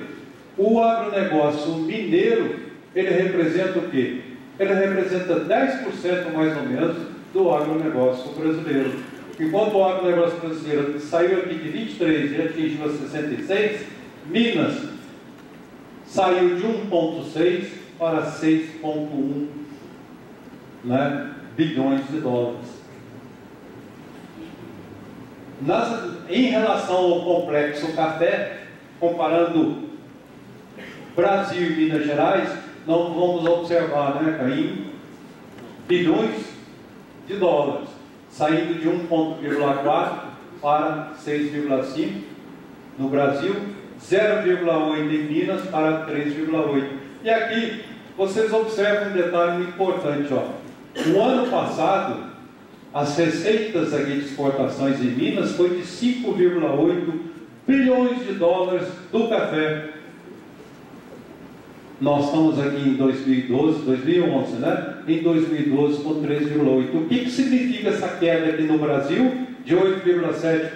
o agronegócio mineiro, ele representa o quê? Ele representa 10% mais ou menos do agronegócio brasileiro. Enquanto o agronegócio brasileiro saiu aqui de 23 e atingiu a 66, Minas saiu de 1,6 para 6,1, né, bilhões de dólares. Em relação ao complexo café, comparando Brasil e Minas Gerais, nós vamos observar, né, em bilhões de dólares, saindo de 1,4 para 6,5 no Brasil, 0,8 em Minas para 3,8. E aqui vocês observam um detalhe muito importante, ó. No ano passado, as receitas aqui de exportações em Minas foi de 5,8 bilhões de dólares do café. Nós estamos aqui em 2011, né? Em 2012 com 3,8. O que significa essa queda aqui no Brasil? De 8,7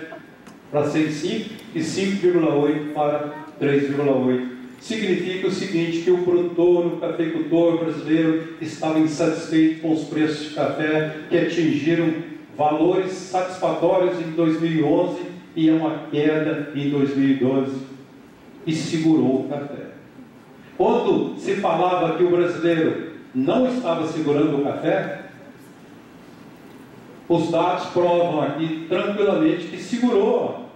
para 6,5 e 5,8 para 3,8. Significa o seguinte, que o produtor, o cafeicultor brasileiro estava insatisfeito com os preços de café, que atingiram valores satisfatórios em 2011 e uma queda em 2012 e segurou o café. Quando se falava que o brasileiro não estava segurando o café, os dados provam aqui tranquilamente que segurou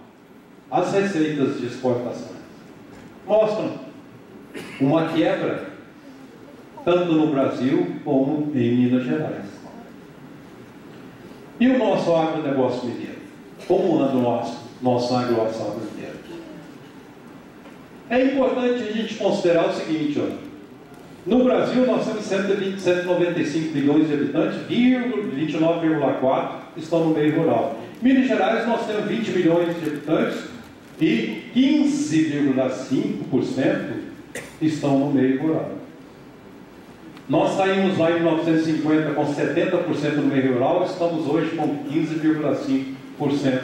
as receitas de exportação. Mostram uma quebra tanto no Brasil como em Minas Gerais. E o nosso agronegócio mineiro? Como anda o nosso agronegócio mineiro? É importante a gente considerar o seguinte, ó. No Brasil nós temos 195 milhões de habitantes, 29,4 estão no meio rural. Em Minas Gerais nós temos 20 milhões de habitantes e 15,5% estão no meio rural. Nós saímos lá em 1950 com 70% no meio rural, estamos hoje com 15,5%.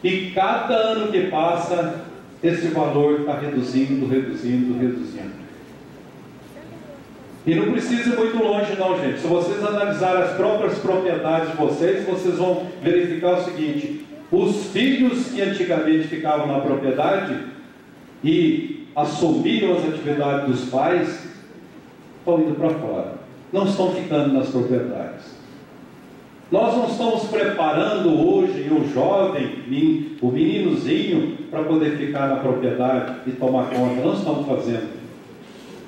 E cada ano que passa, esse valor está reduzindo. E não precisa ir muito longe não, gente. Se vocês analisarem as próprias propriedades de vocês, vocês vão verificar o seguinte: os filhos que antigamente ficavam na propriedade e assumiram as atividades dos pais, estão indo para fora, não estão ficando nas propriedades. Nós não estamos preparando hoje o jovem, o meninozinho, para poder ficar na propriedade e tomar conta. Não estamos fazendo.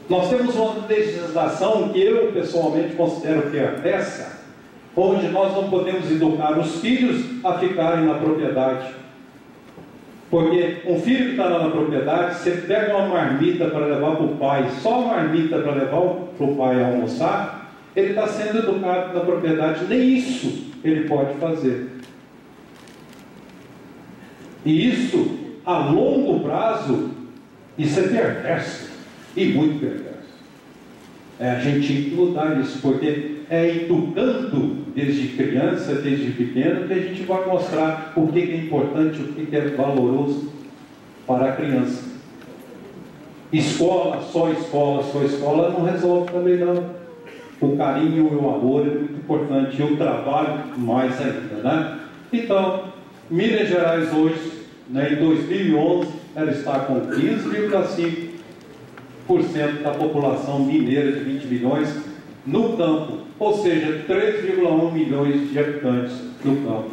Nós temos uma legislação que eu pessoalmente considero que é a peça, onde nós não podemos educar os filhos a ficarem na propriedade. Porque um filho que está lá na propriedade, você pega uma marmita para levar para o pai, só uma marmita para levar para o pai almoçar, ele está sendo educado na propriedade, nem isso ele pode fazer. E isso, a longo prazo, isso é perverso, e muito perverso. A gente tem que mudar isso, porque é educando desde criança, desde pequeno, que a gente vai mostrar o que é importante, o que é valoroso para a criança. Só escola não resolve também não. O carinho e o amor é muito importante, e o trabalho mais ainda, né? Então, Minas Gerais hoje, né, em 2011, ela está com 15,5% da população mineira de 20 milhões no campo, ou seja, 3,1 milhões de habitantes no campo,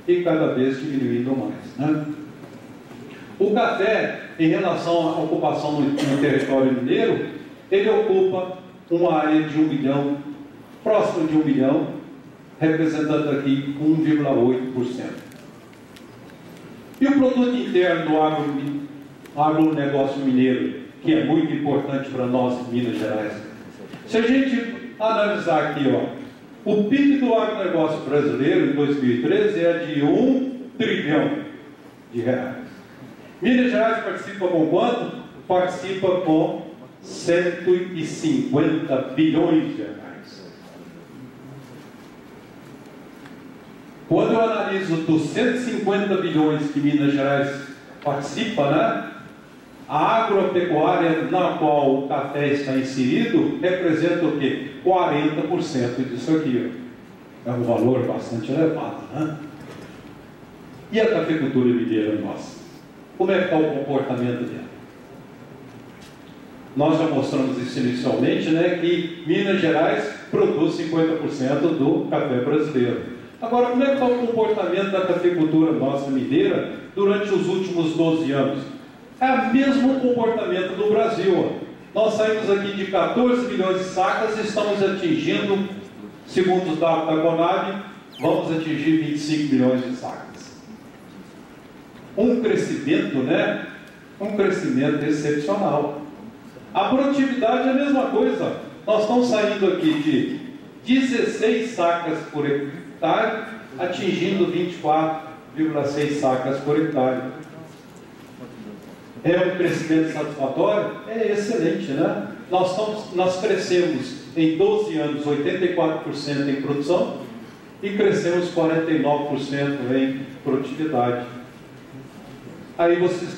e cada vez diminuindo mais, né? O café, em relação à ocupação no território mineiro, ele ocupa uma área de 1 milhão, próximo de 1 milhão, representando aqui 1,8%. E o produto interno do agronegócio mineiro, que é muito importante para nós em Minas Gerais. Se a gente analisar aqui, ó, o PIB do agronegócio brasileiro em 2013 é de 1 trilhão de reais. Minas Gerais participa com quanto? Participa com 150 bilhões de reais. Quando eu analiso dos 150 bilhões que Minas Gerais participa, né, a agropecuária na qual o café está inserido representa o quê? 40% disso aqui. Ó. É um valor bastante elevado, né? E a cafeicultura mineira nossa? Como é que está o comportamento dela? Nós já mostramos isso inicialmente, né, que Minas Gerais produz 50% do café brasileiro. Agora, como é que está o comportamento da cafeicultura nossa mineira durante os últimos 12 anos? É o mesmo comportamento do Brasil. Ó. Nós saímos aqui de 14 milhões de sacas e estamos atingindo, segundo os dados da Conab, vamos atingir 25 milhões de sacas. Um crescimento, né? Um crescimento excepcional. A produtividade é a mesma coisa. Nós estamos saindo aqui de 16 sacas por hectare, atingindo 24,6 sacas por hectare. É um crescimento satisfatório? É excelente, né? Nós crescemos em 12 anos 84% em produção e crescemos 49% em produtividade. Aí vocês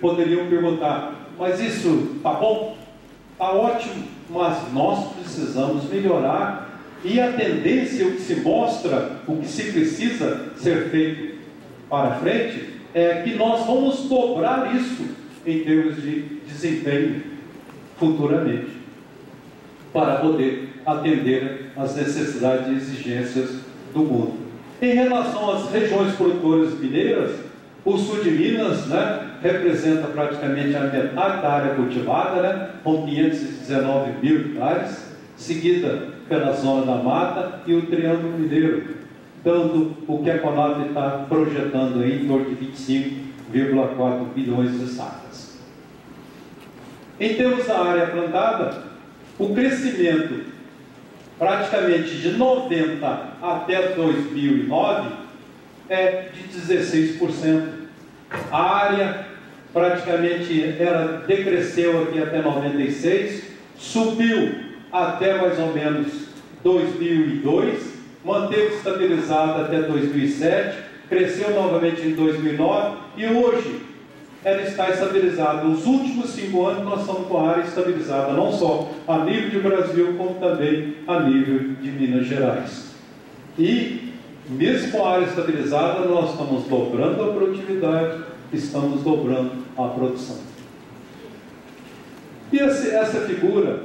poderiam perguntar, mas isso está bom? Está ótimo, mas nós precisamos melhorar, e a tendência, o que se mostra, o que se precisa ser feito para frente, é que nós vamos dobrar isso em termos de desempenho futuramente, para poder atender às necessidades e exigências do mundo. Em relação às regiões produtoras mineiras, O sul de Minas, né, representa praticamente a metade da área cultivada, né, com 519 mil hectares, seguida pela zona da mata e o Triângulo Mineiro, dando o que a Conab está projetando aí em torno de 25,4 bilhões de sacas. Em termos da área plantada, o crescimento praticamente de 90 até 2009 é de 16%. A área praticamente decresceu aqui até 96, subiu até mais ou menos 2002, manteve estabilizada até 2007, cresceu novamente em 2009 e hoje ela está estabilizada. Nos últimos 5 anos nós estamos com a área estabilizada, não só a nível de Brasil, como também a nível de Minas Gerais. E mesmo com a área estabilizada, nós estamos dobrando a produtividade, estamos dobrando a produção. E essa figura,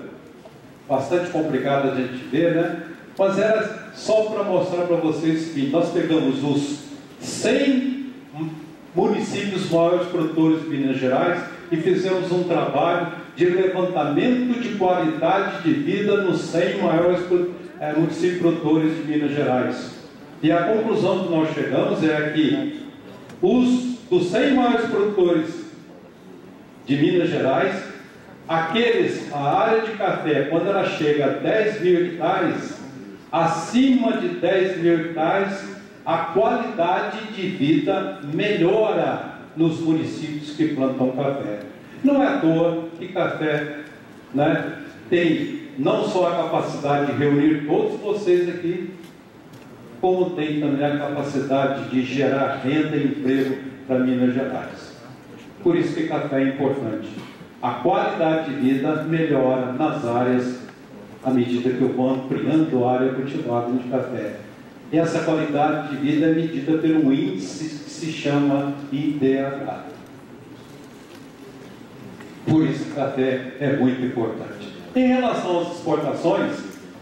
bastante complicada de a gente ver, né? Mas era só para mostrar para vocês que nós pegamos os 100 municípios maiores produtores de Minas Gerais e fizemos um trabalho de levantamento de qualidade de vida nos 100 maiores municípios produtores de Minas Gerais. E a conclusão que nós chegamos é que dos 100 maiores produtores de Minas Gerais, a área de café, quando ela chega a 10 mil hectares, acima de 10 mil hectares, a qualidade de vida melhora nos municípios que plantam café. Não é à toa que café, né, tem não só a capacidade de reunir todos vocês aqui, como tem também a capacidade de gerar renda e emprego para Minas Gerais. Por isso que café é importante. A qualidade de vida melhora nas áreas à medida que eu vou ampliando a área cultivada de café. E essa qualidade de vida é medida por um índice que se chama IDH. Por isso que o café é muito importante. Em relação às exportações,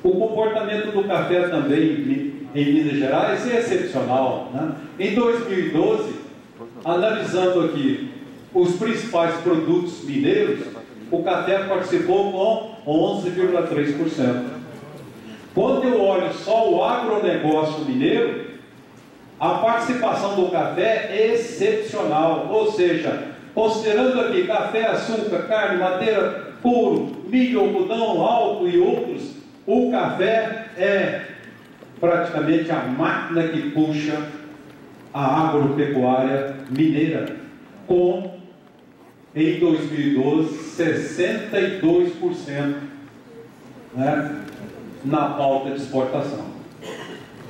o comportamento do café também em Minas Gerais é excepcional, né? Em 2012, analisando aqui os principais produtos mineiros, o café participou com 11,3%. Quando eu olho só o agronegócio mineiro, a participação do café é excepcional, ou seja, considerando aqui café, açúcar, carne, madeira, couro, milho, algodão, álcool e outros, o café é praticamente a máquina que puxa a agropecuária mineira, com, em 2012, 62%, né, na pauta de exportação.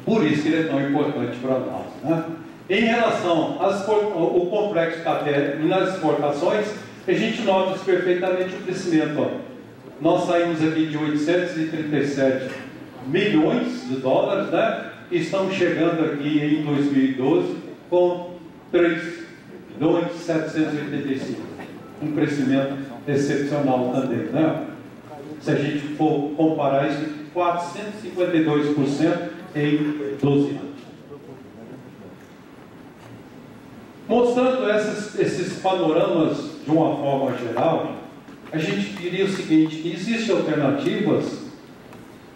Por isso que ele é tão importante para nós, né? Em relação ao complexo café e nas exportações, a gente nota perfeitamente o crescimento. Ó. Nós saímos aqui de 837 milhões de dólares, né? E estamos chegando aqui em 2012 com 3.785. Um crescimento excepcional também, né? Se a gente for comparar isso, 452% em 12 anos. Mostrando esses panoramas de uma forma geral, a gente diria o seguinte, que existem alternativas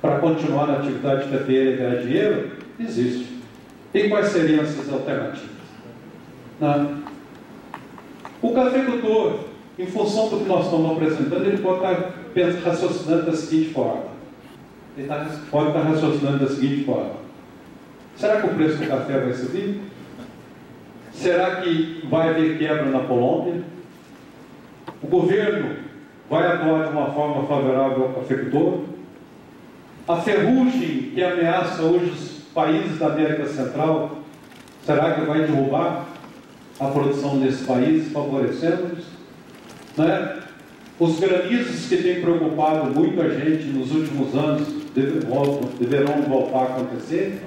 para continuar na atividade cafeeira e ganhar dinheiro? Existe. E quais seriam essas alternativas? O cafeicultor, em função do que nós estamos apresentando, ele pode estar raciocinando da seguinte forma. Ele pode estar raciocinando da seguinte forma. Será que o preço do café vai subir? Será que vai haver quebra na Colômbia? O governo vai atuar de uma forma favorável ao cafeicultor? A ferrugem que ameaça hoje os países da América Central, será que vai derrubar a produção desses países, favorecendo-os? Né? Os granizos que têm preocupado muito a gente nos últimos anos deverão voltar a acontecer?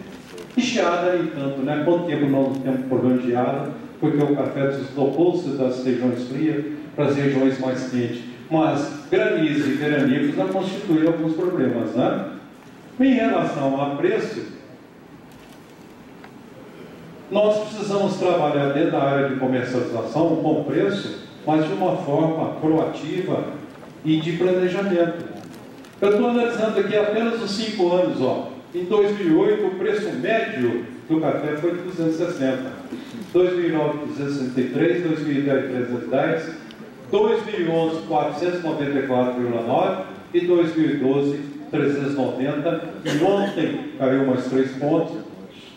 E geada, nem tanto, né? Quanto tempo nós não temos problema de geada? Porque o café deslocou-se das regiões frias para as regiões mais quentes. Mas granizos e veranicos já constituem alguns problemas, né? Em relação a preço, nós precisamos trabalhar dentro da área de comercialização com preço, mas de uma forma proativa e de planejamento. Eu estou analisando aqui apenas os 5 anos. Em 2008, o preço médio do café foi de 260. 2009, 263. 2010, 310. 2011, 494,9. E 2012, 390. E ontem caiu mais 3 pontos,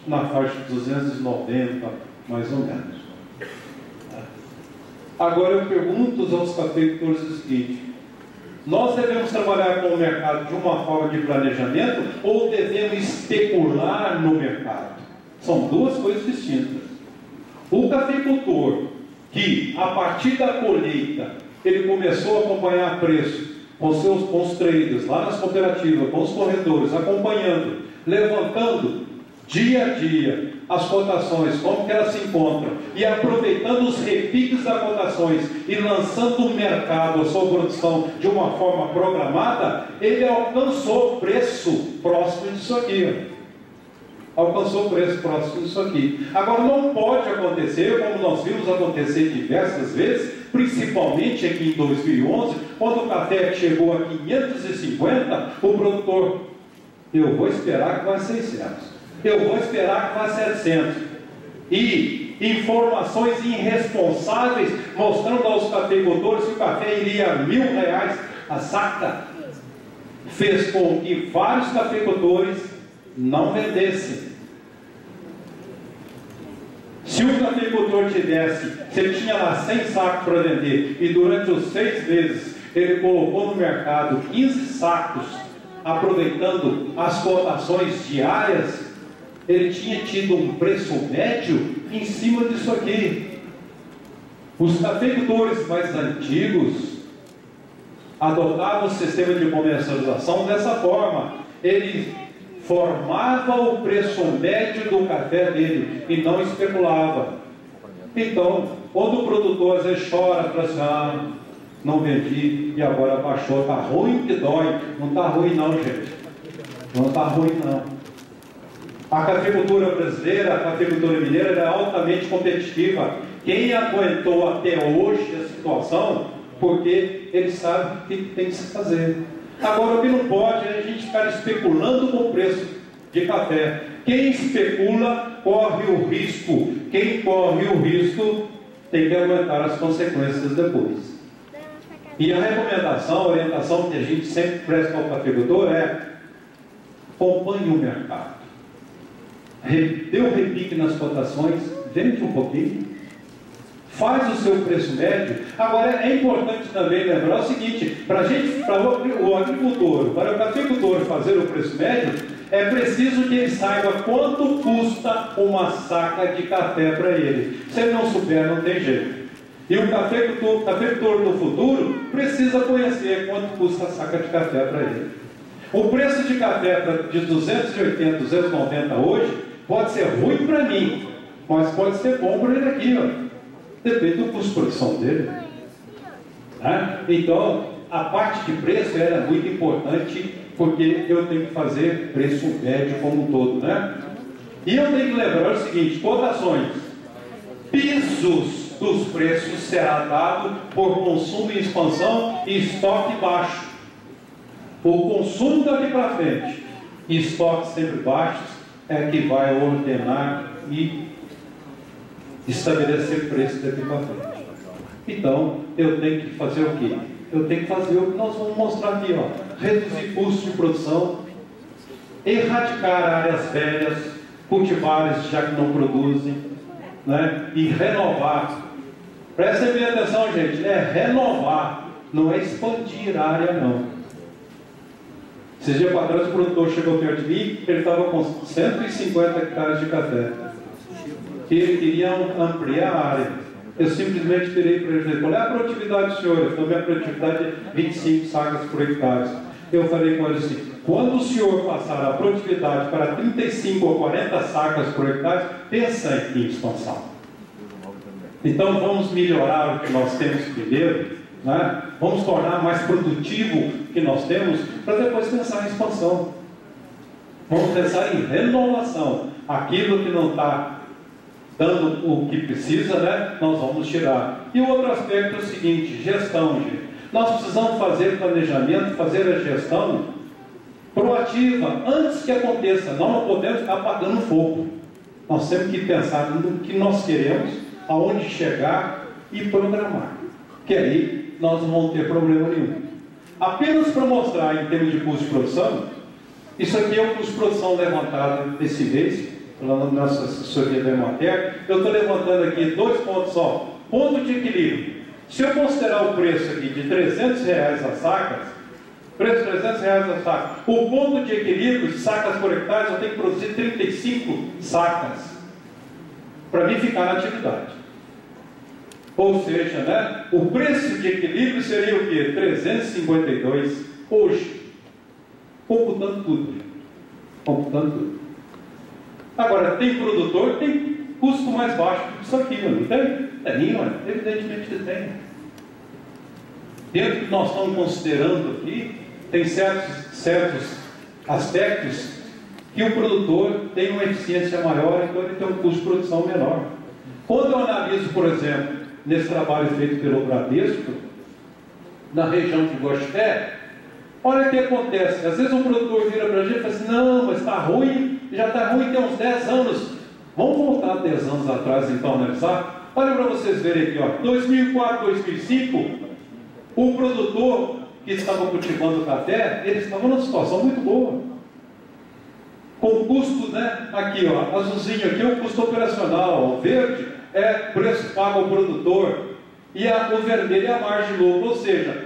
na faixa de 290, mais ou menos. Agora eu pergunto aos cafeicultores o seguinte: nós devemos trabalhar com o mercado de uma forma de planejamento ou devemos especular no mercado? São duas coisas distintas. O cafeicultor que, a partir da colheita, ele começou a acompanhar preço com os traders, lá nas cooperativas, com os corretores, acompanhando, levantando dia a dia as cotações, como que elas se encontram, e aproveitando os repiques das cotações e lançando no mercado a sua produção de uma forma programada, ele alcançou preço próximo disso aqui. Alcançou preço próximo disso aqui. Agora, não pode acontecer, como nós vimos acontecer diversas vezes, principalmente aqui em 2011, quando o café chegou a 550, o produtor, eu vou esperar que vá a 600. Eu vou esperar que vá a 700. E informações irresponsáveis mostrando aos cafeicultores que o café iria a R$1.000 a saca, fez com que vários cafeicultores não vendessem. Se o cafeicultor se ele tinha lá 100 sacos para vender e durante os 6 meses ele colocou no mercado 15 sacos, aproveitando as cotações diárias, ele tinha tido um preço médio em cima disso aqui. Os cafeicultores mais antigos adotavam o sistema de comercialização dessa forma. Ele formava o preço médio do café dele e não especulava. Então, quando o produtor às vezes chora, fala assim: não vendi e agora baixou, está ruim que dói. Não está ruim não, gente. Não está ruim não. A cafeicultura brasileira, a cafeicultura mineira é altamente competitiva. Quem aguentou até hoje a situação, porque ele sabe o que tem que se fazer. Agora, o que não pode é a gente ficar especulando com o preço de café. Quem especula corre o risco. Quem corre o risco tem que aguentar as consequências depois. E a recomendação, a orientação que a gente sempre presta ao cafeicultor é: acompanhe o mercado. Dê um repique nas cotações, vende um pouquinho, faz o seu preço médio. Agora, é importante também lembrar o seguinte: para o agricultor, para o cafeicultor fazer o preço médio, é preciso que ele saiba quanto custa uma saca de café para ele. Se ele não souber, não tem jeito. E o cafeicultor do futuro precisa conhecer quanto custa a saca de café para ele. O preço de café de 280, 290 hoje pode ser ruim para mim, mas pode ser bom para ele aqui, depende do custo de produção dele. Então, a parte de preço era muito importante, porque eu tenho que fazer preço médio como um todo, E eu tenho que lembrar o seguinte: cotações, pisos dos preços será dado por consumo em expansão e estoque baixo. O consumo daqui para frente e estoques sempre baixos é que vai ordenar e estabelecer preço daqui para frente. Então, eu tenho que fazer o quê? Eu tenho que fazer o que nós vamos mostrar aqui, reduzir custos de produção, erradicar áreas velhas, cultivares já que não produzem, e renovar. Prestem bem atenção, gente, é renovar, não é expandir a área, não. Esses dias para trás o produtor chegou perto de mim, ele estava com 150 hectares de café. E ele queria ampliar a área. Eu simplesmente virei para ele e falei: qual é a produtividade do senhor? Ele falou: minha produtividade é 25 sacas por hectare. Eu falei com ele assim: quando o senhor passar a produtividade para 35 ou 40 sacas por hectare, pensa em expansão. Então vamos melhorar o que nós temos primeiro, vamos tornar mais produtivo o que nós temos, para depois pensar em expansão. Vamos pensar em renovação. Aquilo que não está dando o que precisa, né, nós vamos tirar. E o outro aspecto é o seguinte, gestão, gente. Nós precisamos fazer planejamento, fazer a gestão proativa, antes que aconteça. Nós não podemos ficar apagando fogo. Nós temos que pensar no que nós queremos, aonde chegar e programar. Que aí nós não vamos ter problema nenhum. Apenas para mostrar em termos de custo de produção, isso aqui é o custo de produção levantado esse mês, pela nossa assessoria da Emater. Eu estou levantando aqui 2 pontos só. Ponto de equilíbrio. Se eu considerar o preço aqui de R$300 as sacas, preço de R$300 a saca, o ponto de equilíbrio de sacas por hectare, eu tenho que produzir 35 sacas para mim ficar na atividade. Ou seja, né, o preço de equilíbrio seria o quê? 352 hoje. Computando tudo. Computando tudo. Agora, tem produtor, tem custo mais baixo que isso aqui, não tem? Tem, olha, evidentemente que tem. Dentro do que nós estamos considerando aqui, tem certos aspectos que o produtor tem uma eficiência maior, então ele tem um custo de produção menor. Quando eu analiso, por exemplo, nesse trabalho feito pelo Bradesco, na região de Guaxupé, olha o que acontece. Às vezes um produtor vira para a gente e fala assim, não, mas está ruim, já está ruim tem uns 10 anos. Vamos voltar 10 anos atrás então analisar? Olha para vocês verem aqui, ó, 2004, 2005, o produtor que estava cultivando café, ele estava numa situação muito boa. Com o custo, né, aqui ó, azulzinho aqui é o custo operacional, o verde é preço pago ao produtor, e o vermelho é a margem lucro, ou seja,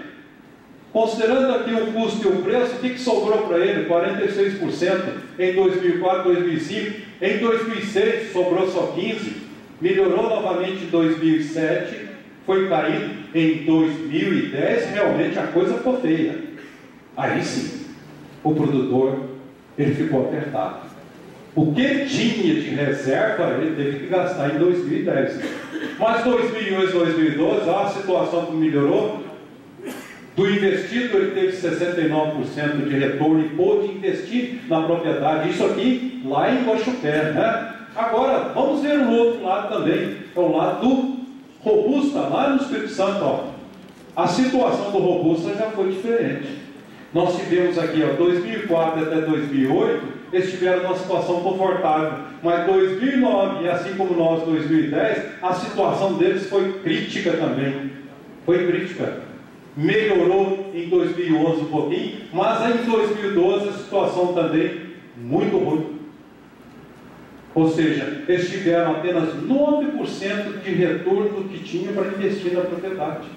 considerando aqui o custo e o preço, o que sobrou para ele? 46% em 2004, 2005, em 2006 sobrou só 15%, melhorou novamente em 2007, foi caindo em 2010, realmente a coisa ficou feia. Aí sim, o produtor, ele ficou apertado. O que ele tinha de reserva, ele teve que gastar em 2010. Mas 2011, 2012, a situação que melhorou, do investido ele teve 69% de retorno e pôde investir na propriedade. Isso aqui, lá em Guaxupé, né? Agora, vamos ver o outro lado também, é o lado do Robusta, lá no Espírito Santo, ó. A situação do Robusta já foi diferente. Nós tivemos aqui, ó, 2004 até 2008, eles tiveram uma situação confortável, mas 2009, e assim como nós, 2010, a situação deles foi crítica também. Foi crítica. Melhorou em 2011 um pouquinho, mas aí em 2012 a situação também muito ruim. Ou seja, eles tiveram apenas 9% de retorno do que tinha para investir na propriedade.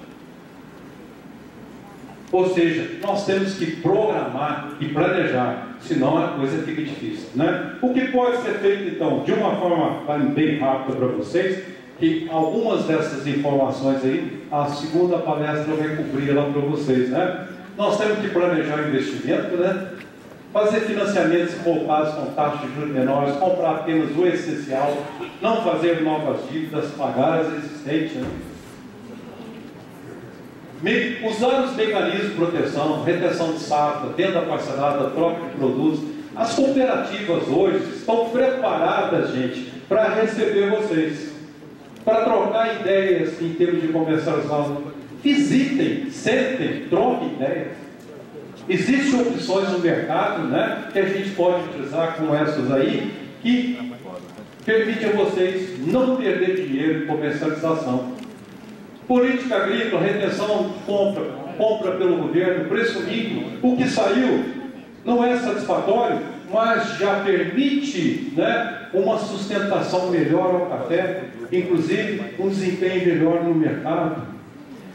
Ou seja, nós temos que programar e planejar, senão a coisa fica difícil, né? O que pode ser feito, então, de uma forma bem rápida para vocês, que algumas dessas informações aí, a segunda palestra vai cobrir lá para vocês, né? Nós temos que planejar o investimento, né? Fazer financiamentos poupados com taxas de juros menores, comprar apenas o essencial, não fazer novas dívidas, pagar as existentes, né? Usar os mecanismos de proteção, retenção de safra, venda parcelada, troca de produtos. As cooperativas hoje estão preparadas, gente, para receber vocês, para trocar ideias em termos de comercialização. Visitem, sentem, troquem ideias. Existem opções no mercado, né, que a gente pode utilizar como essas aí, que permite a vocês não perder dinheiro em comercialização. Política agrícola, retenção de compra pelo governo, preço mínimo, o que saiu não é satisfatório, mas já permite, né, uma sustentação melhor ao café, inclusive um desempenho melhor no mercado.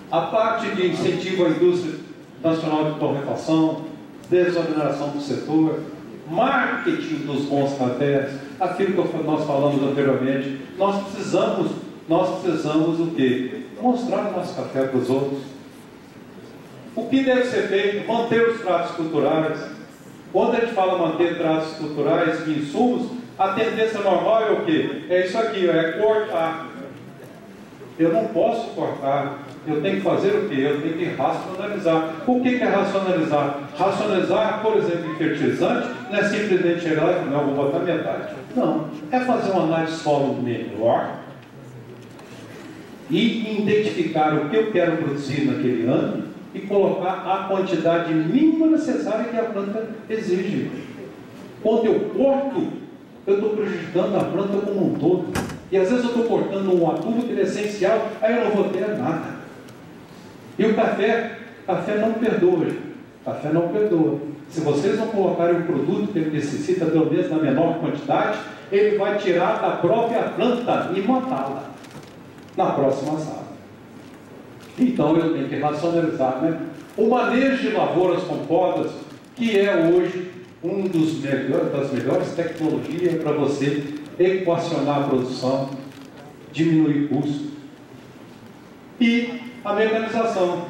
A parte de incentivo à indústria nacional de torrefação, desoneração do setor, marketing dos bons cafés, aquilo que nós falamos anteriormente. Nós precisamos o quê? Mostrar o nosso café para os outros. O que deve ser feito? Manter os tratos culturais. Quando a gente fala manter tratos culturais e insumos, a tendência normal é o quê? É isso aqui, é cortar. Eu não posso cortar eu tenho que fazer o quê? Eu tenho que racionalizar. O que é racionalizar? Racionalizar, por exemplo, em fertilizante, não é simplesmente chegar lá e falar, não, eu vou botar metade. Não, é fazer uma análise solo melhor e identificar o que eu quero produzir naquele ano e colocar a quantidade mínima necessária que a planta exige. Quando eu corto, eu estou prejudicando a planta como um todo. E às vezes eu estou cortando um adubo que é essencial, aí eu não vou ter nada. E o café não perdoa. Café não perdoa. Se vocês não colocarem o produto que ele necessita, pelo menos na menor quantidade, ele vai tirar da própria planta e matá-la na próxima safra. Então eu tenho que racionalizar, né? O manejo de lavouras com podas, que é hoje das melhores tecnologias para você equacionar a produção, diminuir custo. E a mecanização.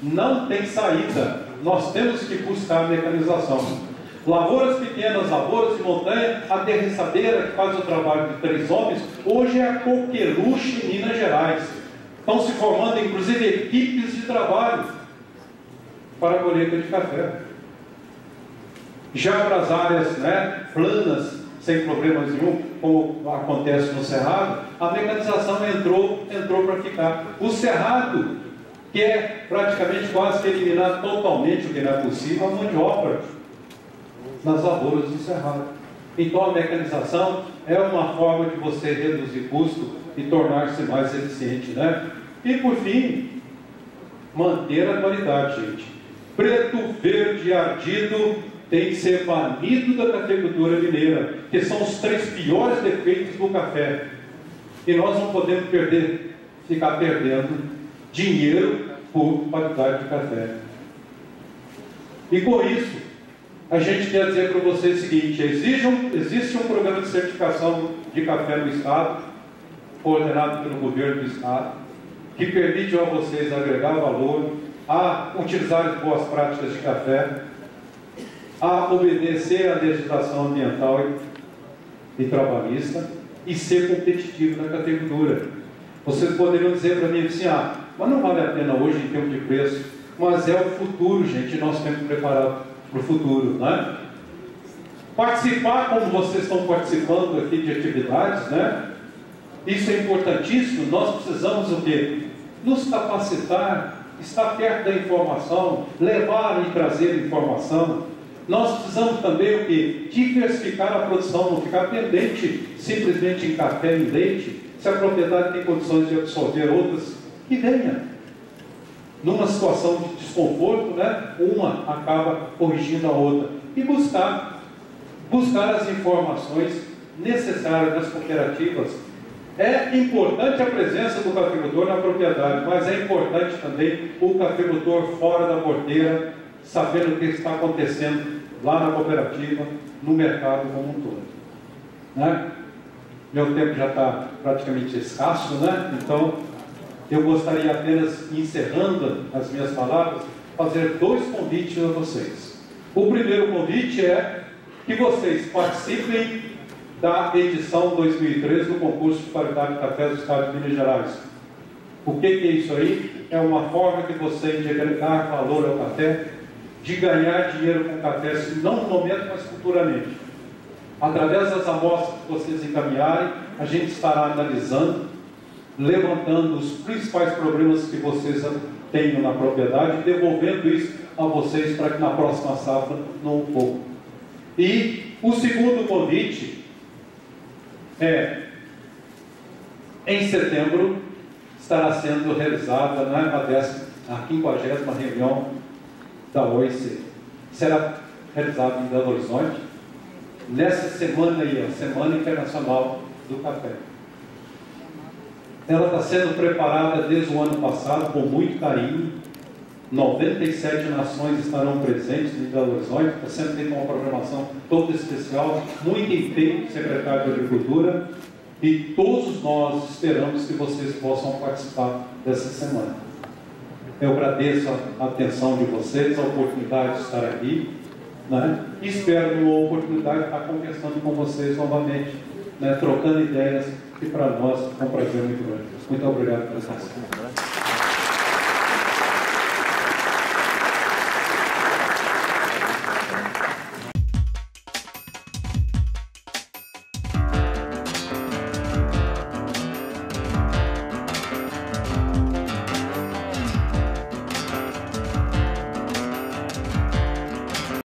Não tem saída. Nós temos que buscar a mecanização. Lavouras pequenas, lavouras de montanha, a derriçadeira que faz o trabalho de 3 homens, hoje é a coqueluche em Minas Gerais. Estão se formando, inclusive, equipes de trabalho para a colheita de café. Já para as áreas, né, planas, sem problemas nenhum, como acontece no Cerrado, a mecanização entrou para ficar. O Cerrado, que é praticamente quase que eliminar totalmente, o que não é possível, a mão de obra nas lavouras do Cerrado. Então a mecanização é uma forma de você reduzir custo e tornar-se mais eficiente, né? E por fim, manter a qualidade, gente. Preto, verde e ardido tem que ser banido da cafeicultura mineira, que são os 3 piores defeitos do café. E nós não podemos ficar perdendo dinheiro por qualidade de café. E com isso, a gente quer dizer para vocês o seguinte: existe um programa de certificação de café no Estado, coordenado pelo governo do Estado, que permite a vocês agregar valor, a utilizar as boas práticas de café, a obedecer à legislação ambiental e trabalhista e ser competitivo na cafeicultura. Vocês poderiam dizer para mim assim, mas não vale a pena hoje em termos de preço, mas é o futuro, gente, nós temos que preparar para o futuro, né? Participar como vocês estão participando aqui de atividades, né? Isso é importantíssimo. Nós precisamos o quê? Nos capacitar, estar perto da informação, levar e trazer informação. Nós precisamos também o quê? Diversificar a produção, não ficar pendente simplesmente em café e leite. Se a propriedade tem condições de absorver outras, que venha. Numa situação de desconforto, né? Uma acaba corrigindo a outra. E buscar as informações necessárias das cooperativas. É importante a presença do cafeicultor na propriedade, mas é importante também o cafeicultor fora da porteira, sabendo o que está acontecendo lá na cooperativa, no mercado como um todo. Né? Meu tempo já está praticamente escasso, né? Então eu gostaria apenas, encerrando as minhas palavras, fazer 2 convites a vocês. O primeiro convite é que vocês participem da edição 2013 do concurso de qualidade de café do Estado de Minas Gerais. O que é isso aí? É uma forma que você de agregar valor ao café, de ganhar dinheiro com café, não no momento, mas futuramente. Através das amostras que vocês encaminharem, a gente estará analisando, levantando os principais problemas que vocês tenham na propriedade e devolvendo isso a vocês para que na próxima safra não ocorra. E o segundo convite é, em setembro, estará sendo realizada, né, a 50ª reunião da OIC. Será realizada em Belo Horizonte, nessa semana aí, a Semana Internacional do Café. Ela está sendo preparada desde o ano passado com muito carinho. 97 nações estarão presentes em Belo Horizonte. Está sendo feita uma programação toda especial, muito empenho do secretário de Agricultura, e todos nós esperamos que vocês possam participar dessa semana. Eu agradeço a atenção de vocês, a oportunidade de estar aqui, né? E espero uma oportunidade de estar conversando com vocês novamente, né? Trocando ideias, que para nós é um prazer muito grande. Muito obrigado pela atenção.